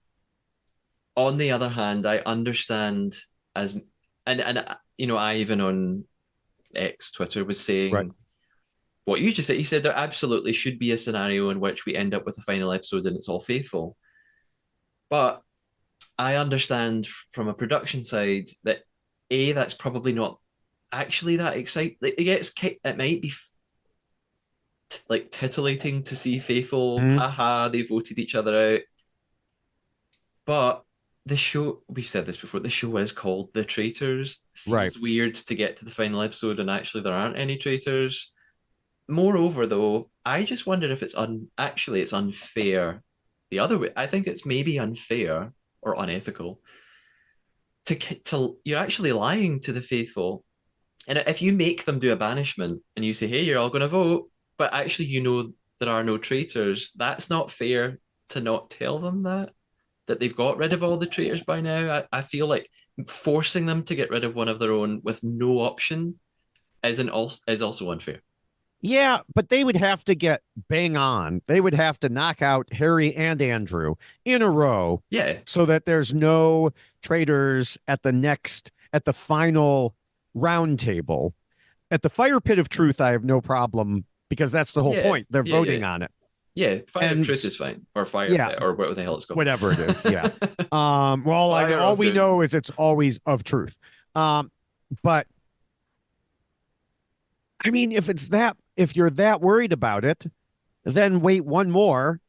on the other hand, I understand as and I even on X Twitter was Right. saying what you just said. He said there absolutely should be a scenario in which we end up with a final episode and it's all faithful. But I understand from a production side that that's probably not actually that exciting. It might be like titillating to see faithful. Mm-hmm. Haha, they voted each other out. But the show, we've said this before, the show is called The Traitors. Right. Feels weird to get to the final episode and actually there aren't any traitors. Moreover, though, I just wonder if actually it's unfair the other way. I think it's maybe unfair or unethical to you're actually lying to the faithful. And if you make them do a banishment and you say, "Hey, you're all going to vote," but actually there are no traitors, that's not fair to not tell them that they've got rid of all the traitors by now. I feel like forcing them to get rid of one of their own with no option is also unfair. Yeah, but they would have to get bang on. They would have to knock out Harry and Andrew in a row Yeah, so that there's no traitors at the final round table. At the fire pit of truth, I have no problem because that's the whole yeah, point. They're voting yeah. on it. Yeah, fire of And truth is fine, or fire yeah, pit, or whatever the hell it's called. whatever it is. Yeah. Well, Fire all of we doom. know is it's always of truth. But I mean, if you're that worried about it, then wait one more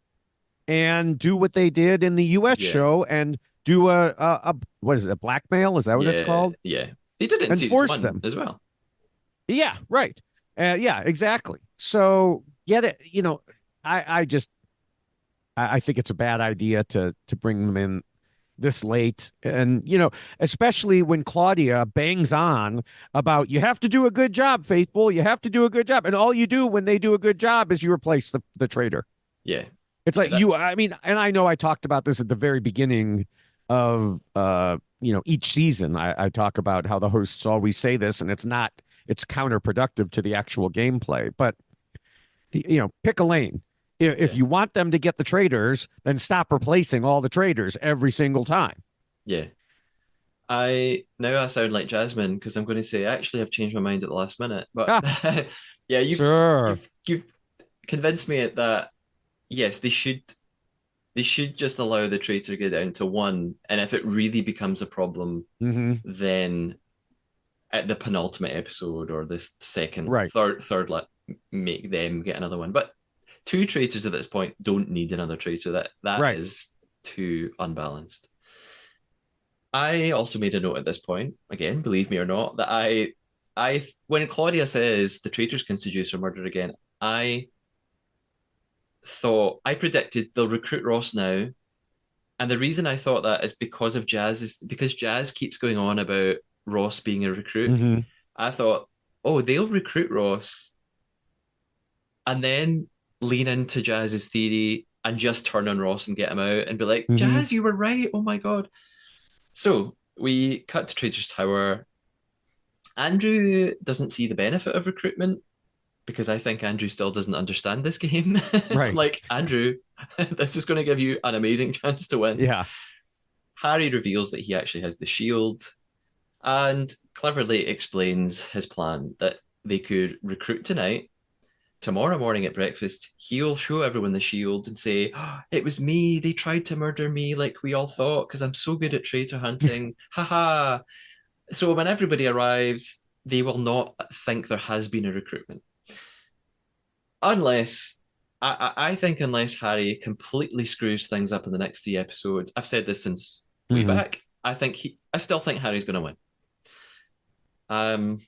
and do what they did in the US Yeah. show and do a what is it, a blackmail? Is that what it's Yeah. called? Yeah. They did it in And series force one them. as well. Yeah, right. Yeah, exactly. So yeah, I just I think it's a bad idea to bring them in this late. And, especially when Claudia bangs on about you have to do a good job, Faithful. You have to do a good job. And all you do when they do a good job is you replace the traitor. Yeah. It's Yeah. like I mean, and I know I talked about this at the very beginning of each season. I talk about how the hosts always say this, and it's counterproductive to the actual gameplay. But pick a lane. If Yeah. you want them to get the traders, then stop replacing all the traders every single time. Yeah. I sound like Jasmine because I'm going to say actually I've changed my mind at the last minute. But Ah, yeah, sure. you've convinced me that yes, they should just allow the traitor to go down to one, and if it really becomes a problem, Hmm. then at the penultimate episode or the second, Right. third, let make them get another one. But two traitors at this point don't need another traitor. That Right. is too unbalanced. I also made a note at this point, again, believe me or not, that I when Claudia says the traitors can seduce or murder again, I predicted they'll recruit Ross now. And the reason I thought that is because Jazz keeps going on about Ross being a recruit. Hmm. I thought, oh, they'll recruit Ross and then lean into Jazz's theory and just turn on Ross and get him out and be like, Hmm. Jazz, you were right. Oh my God. So we cut to Traitor's Tower. Andrew doesn't see the benefit of recruitment because I think Andrew still doesn't understand this game. I'm Right. like, Andrew, this is going to give you an amazing chance to win. Yeah. Harry reveals that he actually has the shield and cleverly explains his plan that they could recruit tonight. Tomorrow morning at breakfast, he'll show everyone the shield and say, oh, it was me. They tried to murder me like we all thought because I'm so good at traitor hunting. Haha. So when everybody arrives, they will not think there has been a recruitment. Unless, I think, unless Harry completely screws things up in the next three episodes. I've said this since way Hmm. back. I still think Harry's going to win. Um,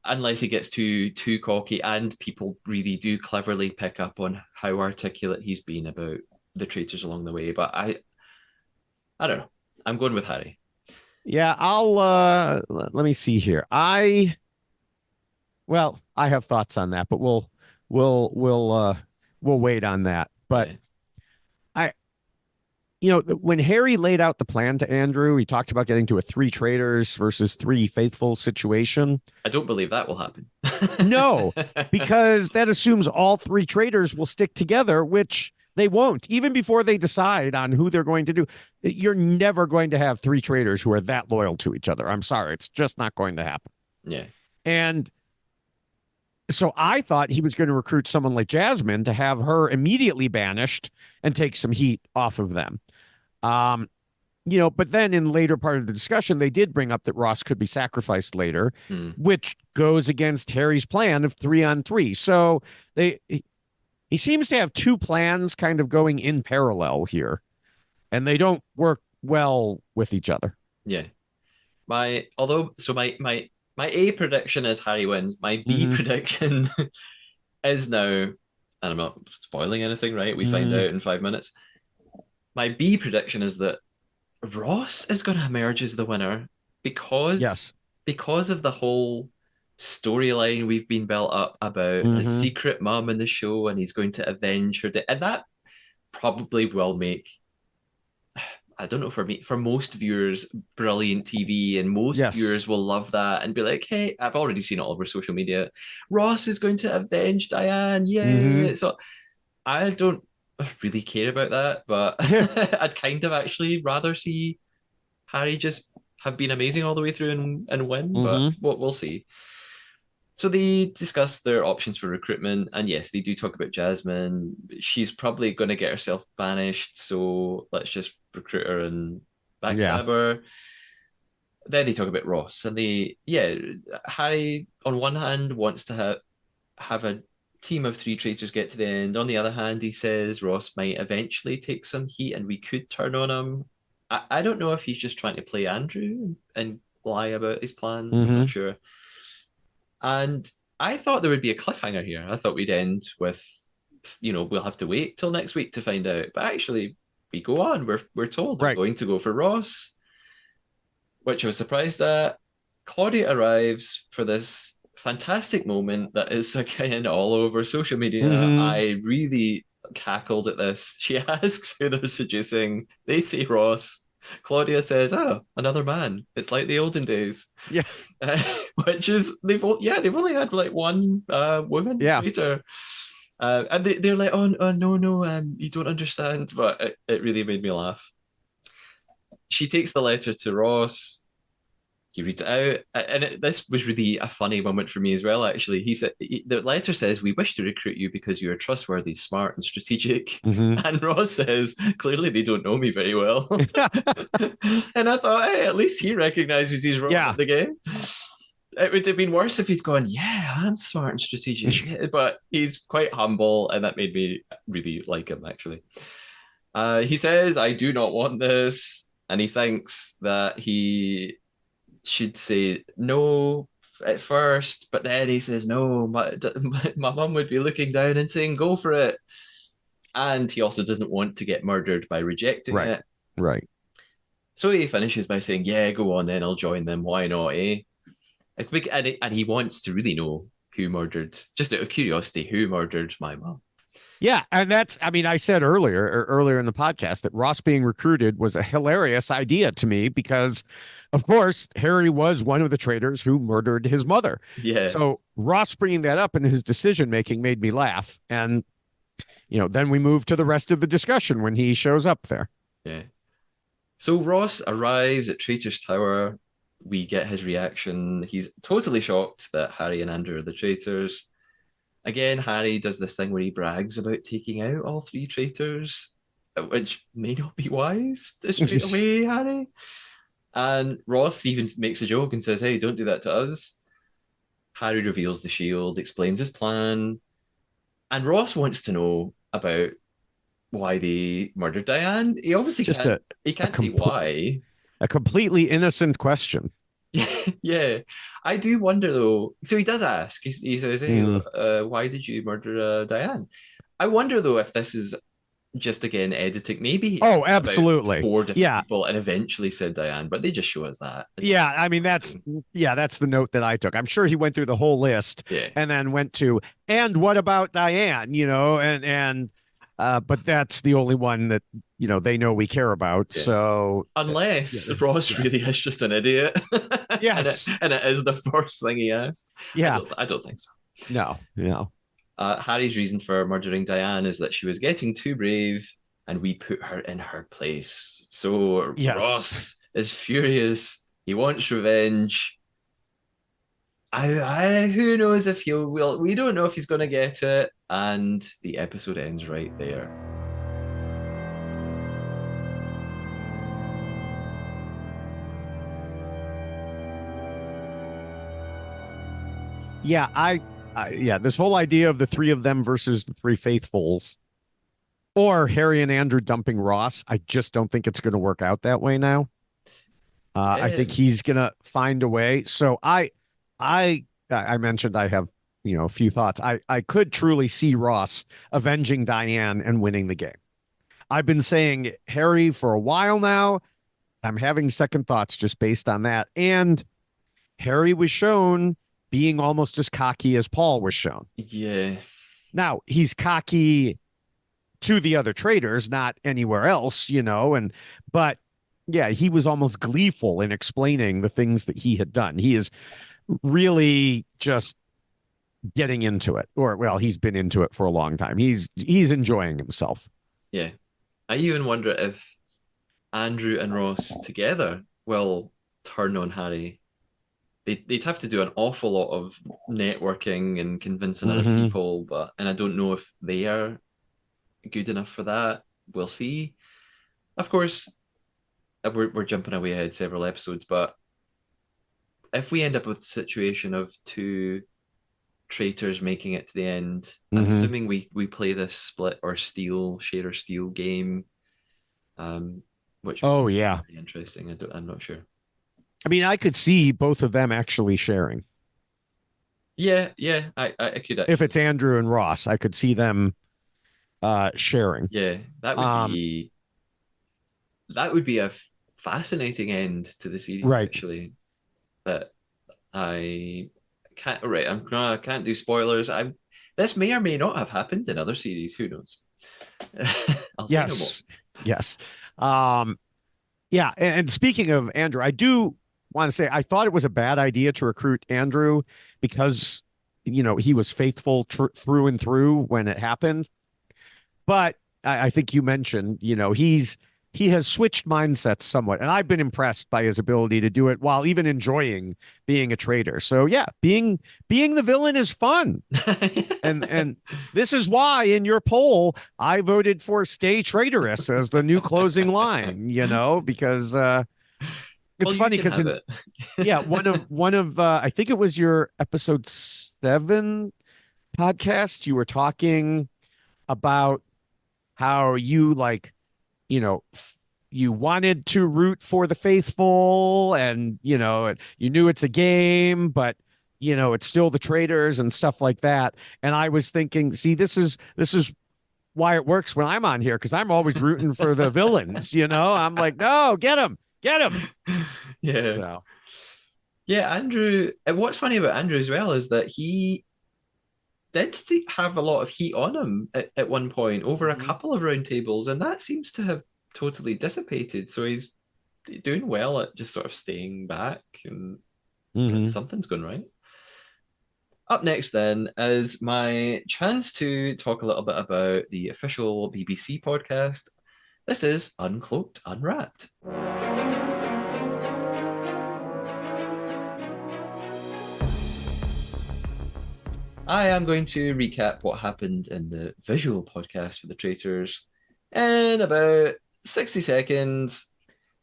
unless he gets too cocky and people really do cleverly pick up on how articulate he's been about the traitors along the way. But I don't know. I'm going with Harry. Yeah, I'll let me see here. I have thoughts on that, but we'll we'll uh we'll wait on that. But Yeah. I when Harry laid out the plan to Andrew, he talked about getting to a three traitors versus three faithful situation. I don't believe that will happen. No, because that assumes all three traitors will stick together, which they won't. Even before they decide on who they're going to do, you're never going to have three traitors who are that loyal to each other. I'm sorry, it's just not going to happen. Yeah. And so I thought he was going to recruit someone like Jasmine to have her immediately banished and take some heat off of them. Um, but then in later part of the discussion, they did bring up that Ross could be sacrificed later, Hmm. which goes against Harry's plan of 3-on-3. So he seems to have two plans kind of going in parallel here, and they don't work well with each other. Yeah. My A prediction is Harry wins. My B Hmm. prediction is now, and I'm not spoiling anything, right? We find Hmm. out in 5 minutes. My B prediction is that Ross is going to emerge as the winner because Yes. because of the whole storyline we've been built up about his Hmm. secret mom in the show, and he's going to avenge her, and that probably will make, I don't know, for me, for most viewers, brilliant TV, and most Yes. viewers will love that and be like, hey, I've already seen it all over social media. Ross is going to avenge Diane. Hmm. Yay. So I don't really care about that, but I'd kind of actually rather see Harry just have been amazing all the way through and win, but Hmm. we'll see. So they discuss their options for recruitment, and yes, they do talk about Jasmine. She's probably going to get herself banished, so let's just recruit her and Yeah. backstab her. Then they talk about Ross, and Harry on one hand wants to have a team of three traitors get to the end. On the other hand, he says Ross might eventually take some heat and we could turn on him. I don't know if he's just trying to play Andrew and lie about his plans. I'm not Hmm. sure. And I thought there would be a cliffhanger here. I thought we'd end with, we'll have to wait till next week to find out. But actually, we go on. We're told they're Right. going to go for Ross, which I was surprised at. Claudia arrives for this fantastic moment that is again all over social media. Hmm. I really cackled at this. She asks who they're seducing. They say Ross. Claudia says, "Oh, another man. It's like the olden days." Yeah. Which is they've only had like one woman Yeah. traitor. And they're like, oh no, no, you don't understand, but it really made me laugh. She takes the letter to Ross. He reads it out, and this was really a funny moment for me as well. Actually, the letter says, "We wish to recruit you because you are trustworthy, smart, and strategic." Hmm. And Ross says, "Clearly, they don't know me very well." And I thought, hey, at least he recognizes he's wrong Yeah. at the game. It would have been worse if he'd gone, "Yeah, I'm smart and strategic," but he's quite humble, and that made me really like him. Actually, he says, "I do not want this," and he thinks that he should say no at first, but then he says no. My mum would be looking down and saying go for it, and he also doesn't want to get murdered by rejecting Right. it. Right. So he finishes by saying, "Yeah, go on then. I'll join them. Why not? Eh?" And he wants to really know who murdered, just out of curiosity, who murdered my mum. Yeah, and I mean, I said earlier in the podcast that Ross being recruited was a hilarious idea to me because, of course, Harry was one of the traitors who murdered his mother. Yeah, So Ross bringing that up in his decision making made me laugh. And, then we move to the rest of the discussion when he shows up there. yeah. So Ross arrives at Traitor's Tower. We get his reaction. He's totally shocked that Harry and Andrew are the traitors. Again, Harry does this thing where he brags about taking out all three traitors, which may not be wise straight away, Harry. And Ross even makes a joke and says, "Hey, don't do that to us." Harry reveals the shield, explains his plan, and Ross wants to know about why they murdered Diane. He obviously Just can't. He a, can't say compl- why. a completely innocent question. Yeah, I do wonder though. So he does ask. He says, "Hey, Mm. why did you murder Diane?" I wonder though if this is just again editing. Maybe he Oh, asked about absolutely. four different Yeah. people and eventually said Diane, but they just show us that. Yeah, I mean that's the note that I took. I'm sure he went through the whole list Yeah, and then went to and what about Diane, and but that's the only one that they know we care about. yeah. So Unless yeah, Ross yeah. really is just an idiot, Yes. and it is the first thing he asked. Yeah. I don't think so. No. No. Harry's reason for murdering Diane is that she was getting too brave, and we put her in her place. So Yes. Ross is furious. He wants revenge. Who knows if he'll will. We don't know if he's going to get it, and the episode ends right there. Yeah, yeah, this whole idea of the three of them versus the three faithfuls or Harry and Andrew dumping Ross, I just don't think it's going to work out that way now. I think Um, he's gonna find a way. So I mentioned I have a few thoughts. I could truly see Ross avenging Diane and winning the game. I've been saying Harry for a while now. I'm having second thoughts just based on that. And Harry was shown being almost as cocky as Paul was shown. yeah, Now he's cocky to the other traders, not anywhere else, but yeah, he was almost gleeful in explaining the things that he had done. He is really just getting into it, or well, he's been into it for a long time. He's enjoying himself. yeah. I even wonder if Andrew and Ross together will turn on Harry. They'd have to do an awful lot of networking and convincing other Mm-hmm. people, and I don't know if they are good enough for that. We'll see. Of course, we're jumping away ahead several episodes, but if we end up with a situation of two Traitors making it to the end. I'm Hmm. assuming we play this split or steal, share or steal game, which Oh, might be yeah. very interesting. I'm not sure. I mean, I could see both of them actually sharing. Yeah, yeah, I could If actually. it's Andrew and Ross, I could see them sharing. Yeah, Um, that would be a fascinating end to the series, right. actually. But I can't. Right, I can't do spoilers. I'm. This may or may not have happened in other series. Who knows? I'll say no more. Yes. Yes. Um, yeah. And speaking of Andrew, I do want to say I thought it was a bad idea to recruit Andrew because, he was faithful through and through when it happened. But I think you mentioned, he has switched mindsets somewhat, and I've been impressed by his ability to do it while even enjoying being a traitor. So yeah, being the villain is fun. And this is why in your poll I voted for "Stay Traitorous" as the new closing line, because Well, it's you funny can because have it. yeah, one of I think it was your episode 7 podcast, you were talking about how you like, you wanted to root for the faithful, and you knew it's a game, but it's still the traitors and stuff like that. And I was thinking, see, this is why it works when I'm on here, because I'm always rooting for the villains. I'm like, no, get him. Yeah. So Yeah, Andrew. And what's funny about Andrew as well is that he did have a lot of heat on him at one point over a mhm. couple of round tables, and that seems to have totally dissipated. So he's doing well at just sort of staying back, and Mhm. something's going right. Up next, then, is my chance to talk a little bit about the official BBC podcast. This is Uncloaked, Unwrapped. I am going to recap what happened in the visual podcast for the Traitors in about 60 seconds.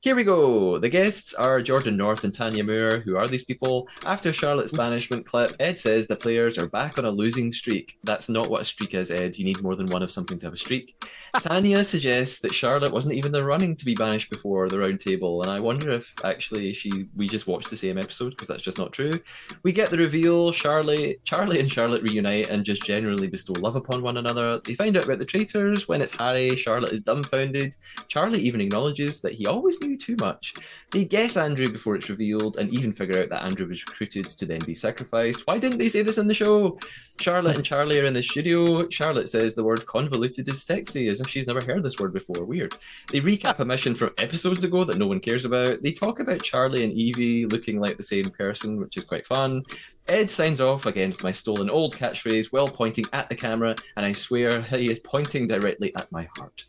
Here we go. The guests are Jordan North and Tanya Moore. Who are these people? After Charlotte's banishment clip, Ed says the players are back on a losing streak. That's not what a streak is, Ed. You need more than one of something to have a streak. Tanya suggests that Charlotte wasn't even in the running to be banished before the round table, and I wonder if actually we just watched the same episode, because that's just not true. We get the reveal. Charlie and Charlotte reunite and just generally bestow love upon one another. They find out about the traitors. When it's Harry, Charlotte is dumbfounded. Charlie even acknowledges that he always knew too much. They guess Andrew before it's revealed and even figure out that Andrew was recruited to then be sacrificed. Why didn't they say this in the show? Charlotte and Charlie are in the studio. Charlotte says the word convoluted is sexy, as if she's never heard this word before. Weird. They recap a mission from episodes ago that no one cares about. They talk about Charlie and Evie looking like the same person, which is quite fun. Ed signs off again with my stolen old catchphrase while pointing at the camera, and I swear he is pointing directly at my heart.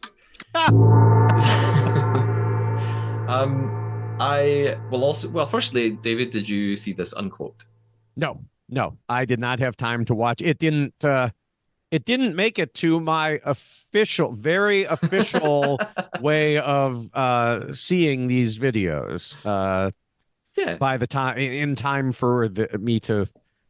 I will also, well, firstly, David, did you see this Uncloaked? no, no, I did not have time to watch. It didn't make it to my very official way of seeing these videos Yeah, by the time in time for me to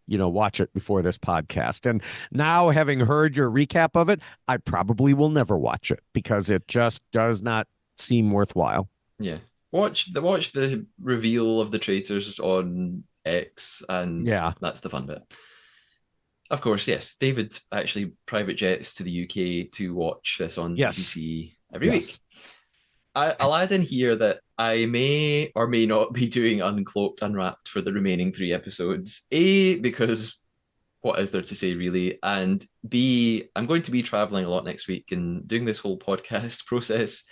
watch it before this podcast. And now, having heard your recap of it, I probably will never watch it because it just does not seem worthwhile. yeah. Watch the reveal of the traitors on X, and Yeah. that's the fun bit. Of course, yes. David actually private jets to the UK to watch this on Yes. BBC every week. Yes. I'll add in here that I may or may not be doing Uncloaked, Unwrapped for the remaining 3 episodes. A, because what is there to say, really? And B, I'm going to be traveling a lot next week and doing this whole podcast process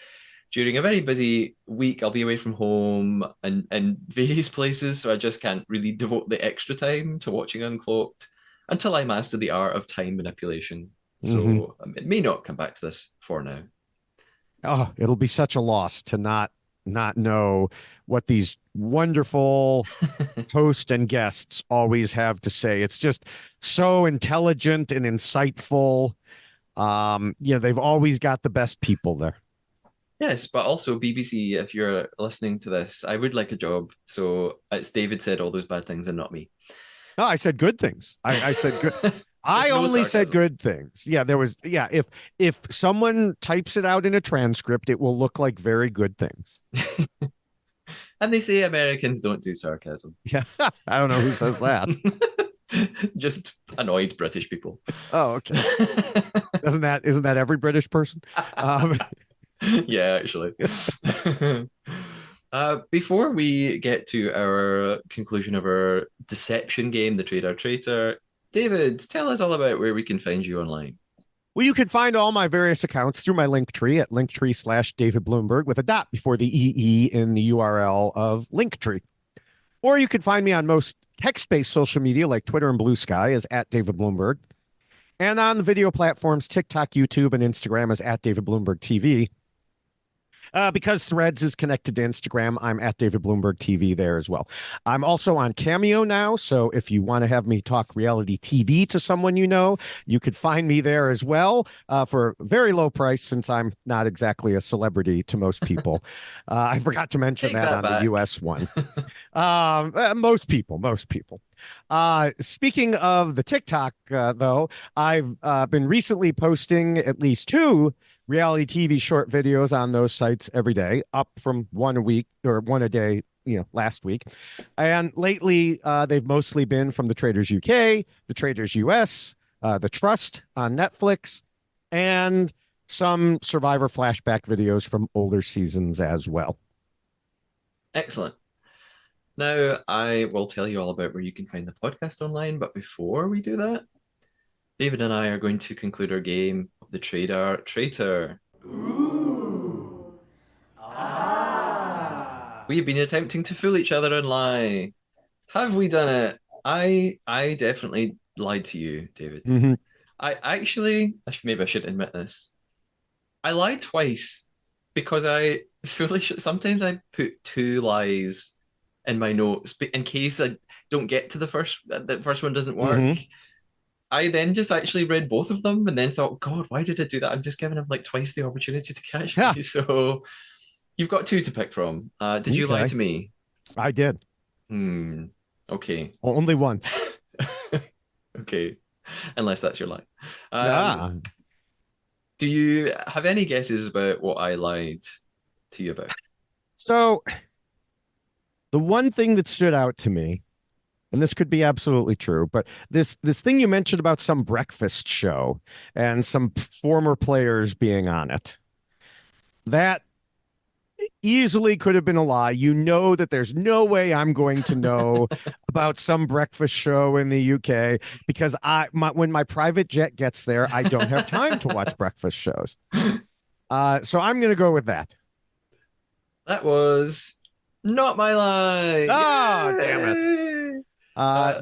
during a very busy week. I'll be away from home and various places, so I just can't really devote the extra time to watching Uncloaked until I master the art of time manipulation. Hmm. So it may not come back to this for now. Oh, it'll be such a loss to not know what these wonderful hosts and guests always have to say. It's just so intelligent and insightful. They've always got the best people there. Yes, but also BBC, if you're listening to this, I would like a job. So it's David said all those bad things and not me. No, I said good things. I said good. I With no only said sarcasm. good things. Yeah, there was. Yeah, if someone types it out in a transcript, it will look like very good things. And they say Americans don't do sarcasm. Yeah, I don't know who says that. Just annoyed British people. Oh, okay. Isn't that every British person? Um, Yeah, actually. Before we get to our conclusion of our deception game, the Trader Traitor, David, tell us all about where we can find you online. well, you can find all my various accounts through my Linktree at linktree/David Bloomberg with a dot before the EE in the URL of Linktree. Or you can find me on most text-based social media like Twitter and Blue Sky as at David Bloomberg. And on the video platforms, TikTok, YouTube, and Instagram is at David Bloomberg TV. Because Threads is connected to Instagram, I'm at David Bloomberg TV there as well. I'm also on Cameo now, so if you want to have me talk reality TV to someone you know, you could find me there as well for a very low price since I'm not exactly a celebrity to most people. I forgot to mention Take that that on back. the US one. Most people. Speaking of the TikTok, though, I've been recently posting at least 2 reality TV short videos on those sites every day, up from 1 a week or 1 a day, last week. And lately, they've mostly been from the Traitors UK, the Traitors US, the Trust on Netflix, and some Survivor flashback videos from older seasons as well. Excellent. Now, I will tell you all about where you can find the podcast online, but before we do that, David and I are going to conclude our game of the Trader Traitor. We've been attempting to fool each other and lie. Have we done it? I definitely lied to you, David. Mm-hmm. I actually, maybe I should admit this. I lied twice because I foolish. Sometimes I put 2 lies in my notes in case I don't get to the first one doesn't work. Mm-hmm. I then just actually read both of them and then thought, God, why did I do that? I'm just giving him like twice the opportunity to catch Yeah. me. So you've got 2 to pick from. Did you lie Okay. to me? I did. Okay. Only once. Okay. Unless that's your lie. Ah. Do you have any guesses about what I lied to you about? So the one thing that stood out to me, and this could be absolutely true, but this thing you mentioned about some breakfast show and some former players being on it, that easily could have been a lie. You know that there's no way I'm going to know about some breakfast show in the UK because when my private jet gets there, I don't have time to watch breakfast shows. So I'm going to go with that. That was not my lie. Oh, damn it.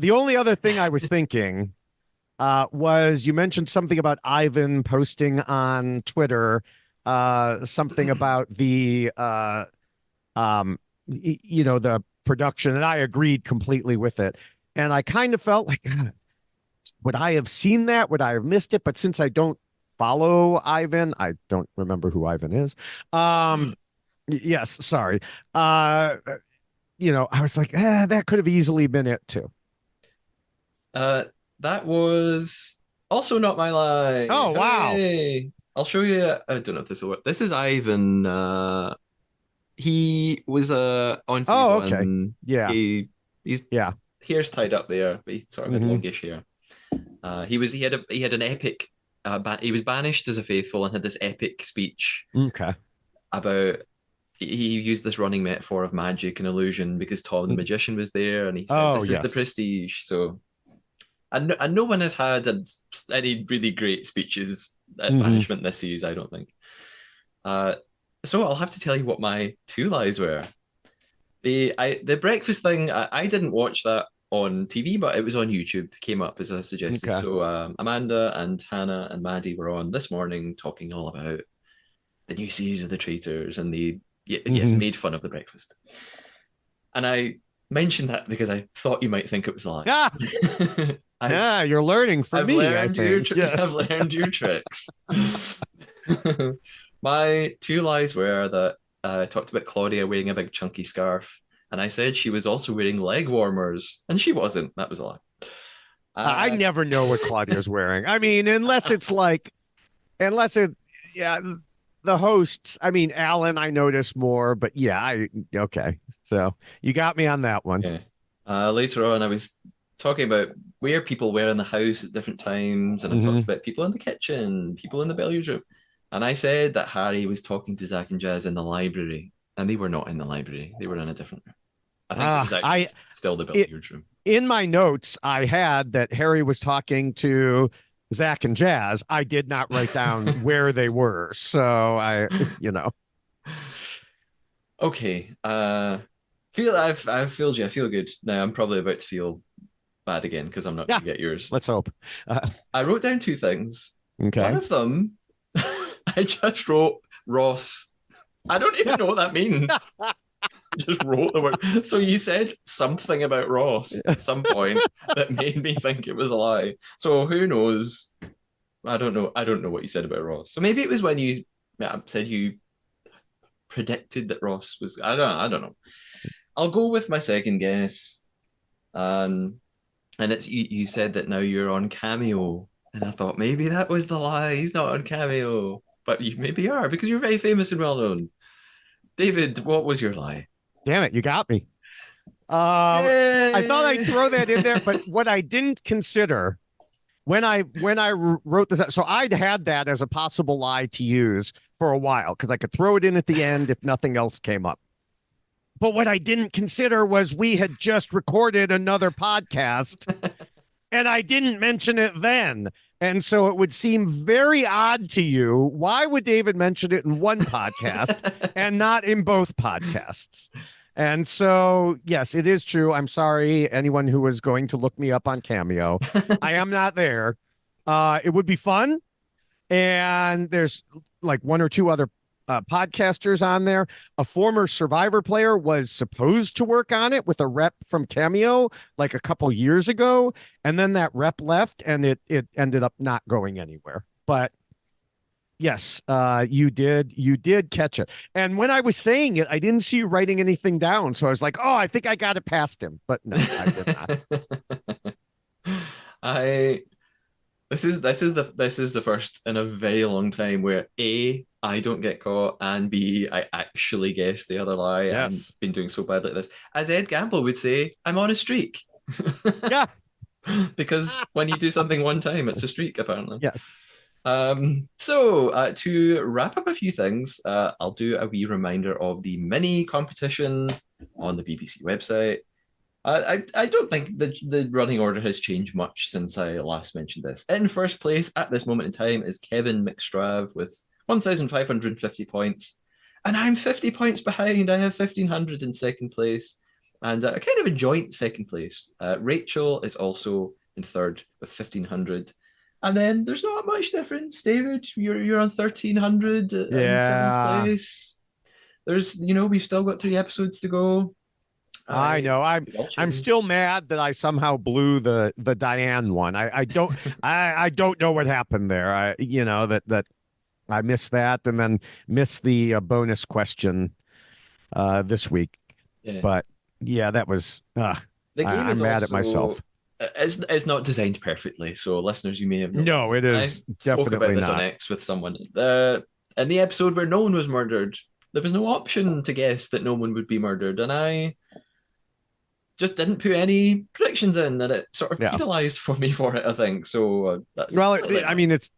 The only other thing I was thinking was you mentioned something about Ivan posting on Twitter, something about the the production, and I agreed completely with it. And I kind of felt like, God, would I have seen that? Would I have missed it? But since I don't follow Ivan, I don't remember who Ivan is. Yes, sorry. I was like, that could have easily been it too. That was also not my lie. Oh, wow. Hooray. I'll show you. I don't know if this will work. This is Ivan. He was on Oh, season okay. one. Yeah. He's Yeah. hair's tied up there, but he sort of had Mhm. longish hair. He had an epic. He was banished as a faithful and had this epic speech Okay. about. He used this running metaphor of magic and illusion because Tom the magician was there, and he said, Oh, "This is the yes. prestige." So, and no one has had any really great speeches at Mhm. banishment this series, I don't think. So I'll have to tell you what my 2 lies were. The breakfast thing, I didn't watch that on TV, but it was on YouTube. Came up as I suggested. Okay. So Amanda and Hannah and Maddie were on this morning talking all about the new series of the Traitors, and yes, Mhm. made fun of the breakfast. And I mentioned that because I thought you might think it was a lie. Ah, yeah, you're learning from I've me, learned I think. Yes. I've learned your tricks. My 2 lies were that I talked about Claudia wearing a big chunky scarf, and I said she was also wearing leg warmers, and she wasn't. That was a lie. I never know what Claudia's wearing. I mean, unless it, yeah, the hosts. I mean, Alan, I notice more, but yeah, okay. So you got me on that one. Yeah. Later on, I was talking about where people were in the house at different times, and I talked Hmm. about people in the kitchen, people in the billiards room, and I said that Harry was talking to Zach and Jazz in the library, and they were not in the library; they were in a different room. I think it was actually I still the it, billiards room. in my notes, I had that Harry was talking to Zach and Jazz. I did not write down where they were, so Okay. I've filled you. I feel good. Now I'm probably about to feel bad again because I'm not yeah. going to get yours. Let's hope. I wrote down two things. One Okay. of them, I just wrote Ross. I don't even know what that means. Just wrote the word. So you said something about Ross at some point that made me think it was a lie. So who knows? I don't know. I don't know what you said about Ross. So maybe it was when you said you predicted that Ross was. I don't know. I'll go with my second guess. Um, and it's you said that now you're on Cameo, and I thought maybe that was the lie. He's not on Cameo, but you maybe are because you're very famous and well known. David, what was your lie? Damn it, you got me. I thought I'd Yay! throw that in there, but what I didn't consider when I wrote this, so I'd had that as a possible lie to use for a while because I could throw it in at the end if nothing else came up. But what I didn't consider was we had just recorded another podcast and I didn't mention it then. And so it would seem very odd to you. Why would David mention it in one podcast and not in both podcasts? And so, yes, it is true. I'm sorry, anyone who was going to look me up on Cameo. I am not there. It would be fun. And there's like one or two other podcasters on there. A former Survivor player was supposed to work on it with a rep from Cameo like a couple years ago, and then that rep left, and it ended up not going anywhere. But yes, you did catch it. And when I was saying it, I didn't see you writing anything down, so I was like, oh, I think I got it past him, but no, I did not. I this is the first in a very long time where A, I don't get caught, and B, I actually guess the other lie and Yes. been doing so badly at this. As Ed Gamble would say, I'm on a streak. Yeah. Because when you do something one time, it's a streak, apparently. Yes. So to wrap up a few things, I'll do a wee reminder of the mini competition on the BBC website. I don't think the running order has changed much since I last mentioned this. In first place at this moment in time is Kevin McStrav with 1,550 points. And I'm 50 points behind. I have 1,500 in second place. And kind of a joint second place. Rachel is also in third with 1,500. And then there's not much difference. David, you're on 1,300 in seventh Yeah. place. We've still got 3 episodes to go. I know. I'm still mad that I somehow blew the Diane one. I don't I don't know what happened there. That I missed that and then missed the bonus question this week. Yeah. But yeah, that was The game is I'm mad at myself. It's not designed perfectly. So listeners, you may have No, noticed. it I is spoke about definitely this on not. X with someone. In the episode where no one was murdered, there was no option to guess that no one would be murdered, and I just didn't put any predictions in, and it sort of Yeah. penalized for me for it, I think. So that's Well, slightly I mean, it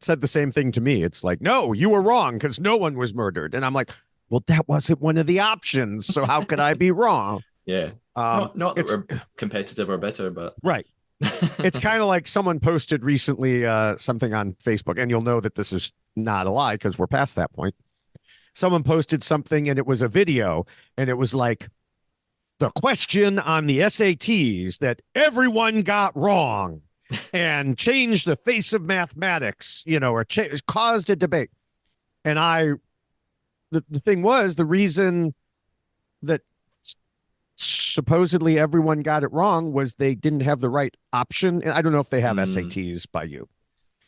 said the same thing to me. It's like, no, you were wrong because no one was murdered. And I'm like, well, that wasn't one of the options. So how could I be wrong? yeah. Not that we're competitive or bitter, but right. It's kind of like someone posted recently something on Facebook, and you'll know that this is not a lie because we're past that point. Someone posted something and it was a video, and it was like the question on the SATs that everyone got wrong and changed the face of mathematics, or caused a debate. And the thing was, the reason that supposedly everyone got it wrong was they didn't have the right option. And I don't know if they have SATs by you.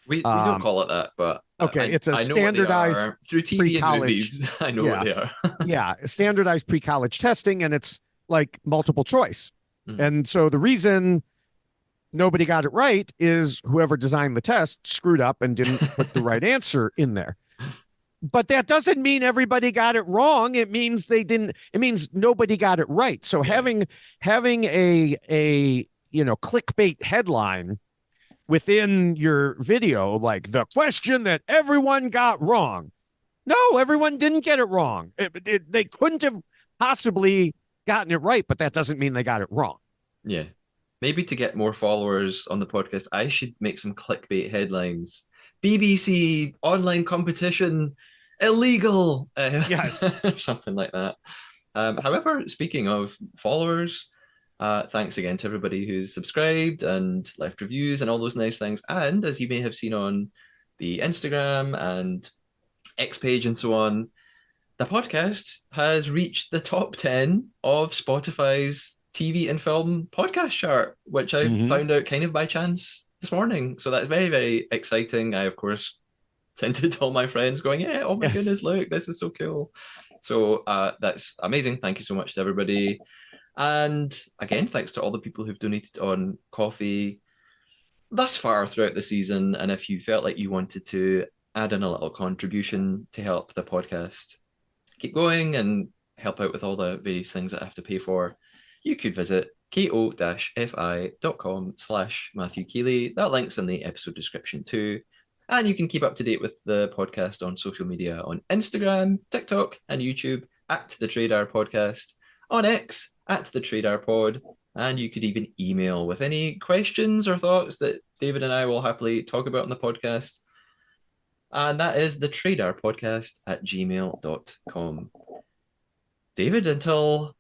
We don't call it that, but okay, it's a I know standardized through TV and movies. I know what they are. Yeah, standardized pre-college testing, and it's like multiple choice. And so the reason nobody got it right is whoever designed the test screwed up and didn't put the right answer in there. But that doesn't mean everybody got it wrong. It means they didn't. It means nobody got it right. So Yeah. having a clickbait headline within your video, like the question that everyone got wrong. No, everyone didn't get it wrong. They couldn't have possibly gotten it right, but that doesn't mean they got it wrong. Yeah. Maybe to get more followers on the podcast, I should make some clickbait headlines. BBC online competition illegal, Yes. something like that. However, speaking of followers, thanks again to everybody who's subscribed and left reviews and all those nice things. And as you may have seen on the Instagram and X page and so on, the podcast has reached the top 10 of Spotify's TV and film podcast chart, which I found out kind of by chance this morning. So that's very, very exciting. I, of course, sent it to all my friends going, yeah, oh my goodness, look, this is so cool. So that's amazing. Thank you so much to everybody. And again, thanks to all the people who've donated on Coffee thus far throughout the season. And if you felt like you wanted to add in a little contribution to help the podcast keep going and help out with all the various things that I have to pay for, you could visit ko-fi.com/Matthew Keeley. That link's in the episode description too. And you can keep up to date with the podcast on social media on Instagram, TikTok, and YouTube at the Trader Podcast, on X at the Trader Pod. And you could even email with any questions or thoughts that David and I will happily talk about on the podcast. And that is the traderpodcast@gmail.com. David, until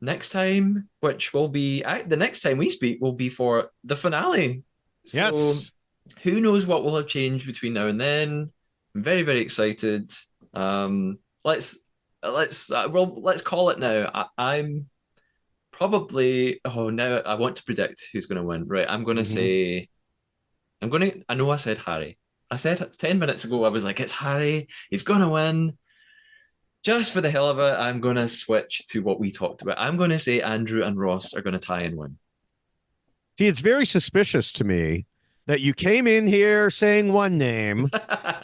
next time, which will be the next time we speak will be for the finale. So Yes. who knows what will have changed between now and then. I'm very, very excited. Let's call it now. I'm probably now I want to predict who's going to win. Right, I'm going to say I know I said Harry. I said 10 minutes ago, I was like, it's Harry. He's going to win. Just for the hell of it, I'm going to switch to what we talked about. I'm going to say Andrew and Ross are going to tie and win. See, it's very suspicious to me that you came in here saying one name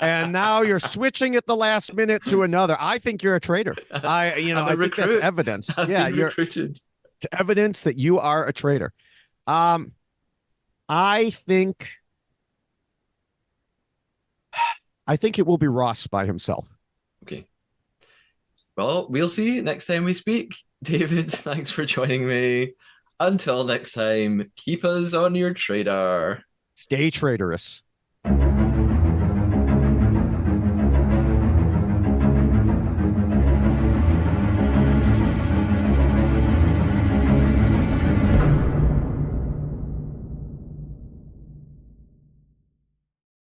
and now you're switching at the last minute to another. I think you're a traitor. I think that's evidence. You're recruited. It's evidence that you are a traitor. I think it will be Ross by himself. Okay. Well, we'll see next time we speak. David, thanks for joining me. Until next time, keep us on your trader. Stay traitorous.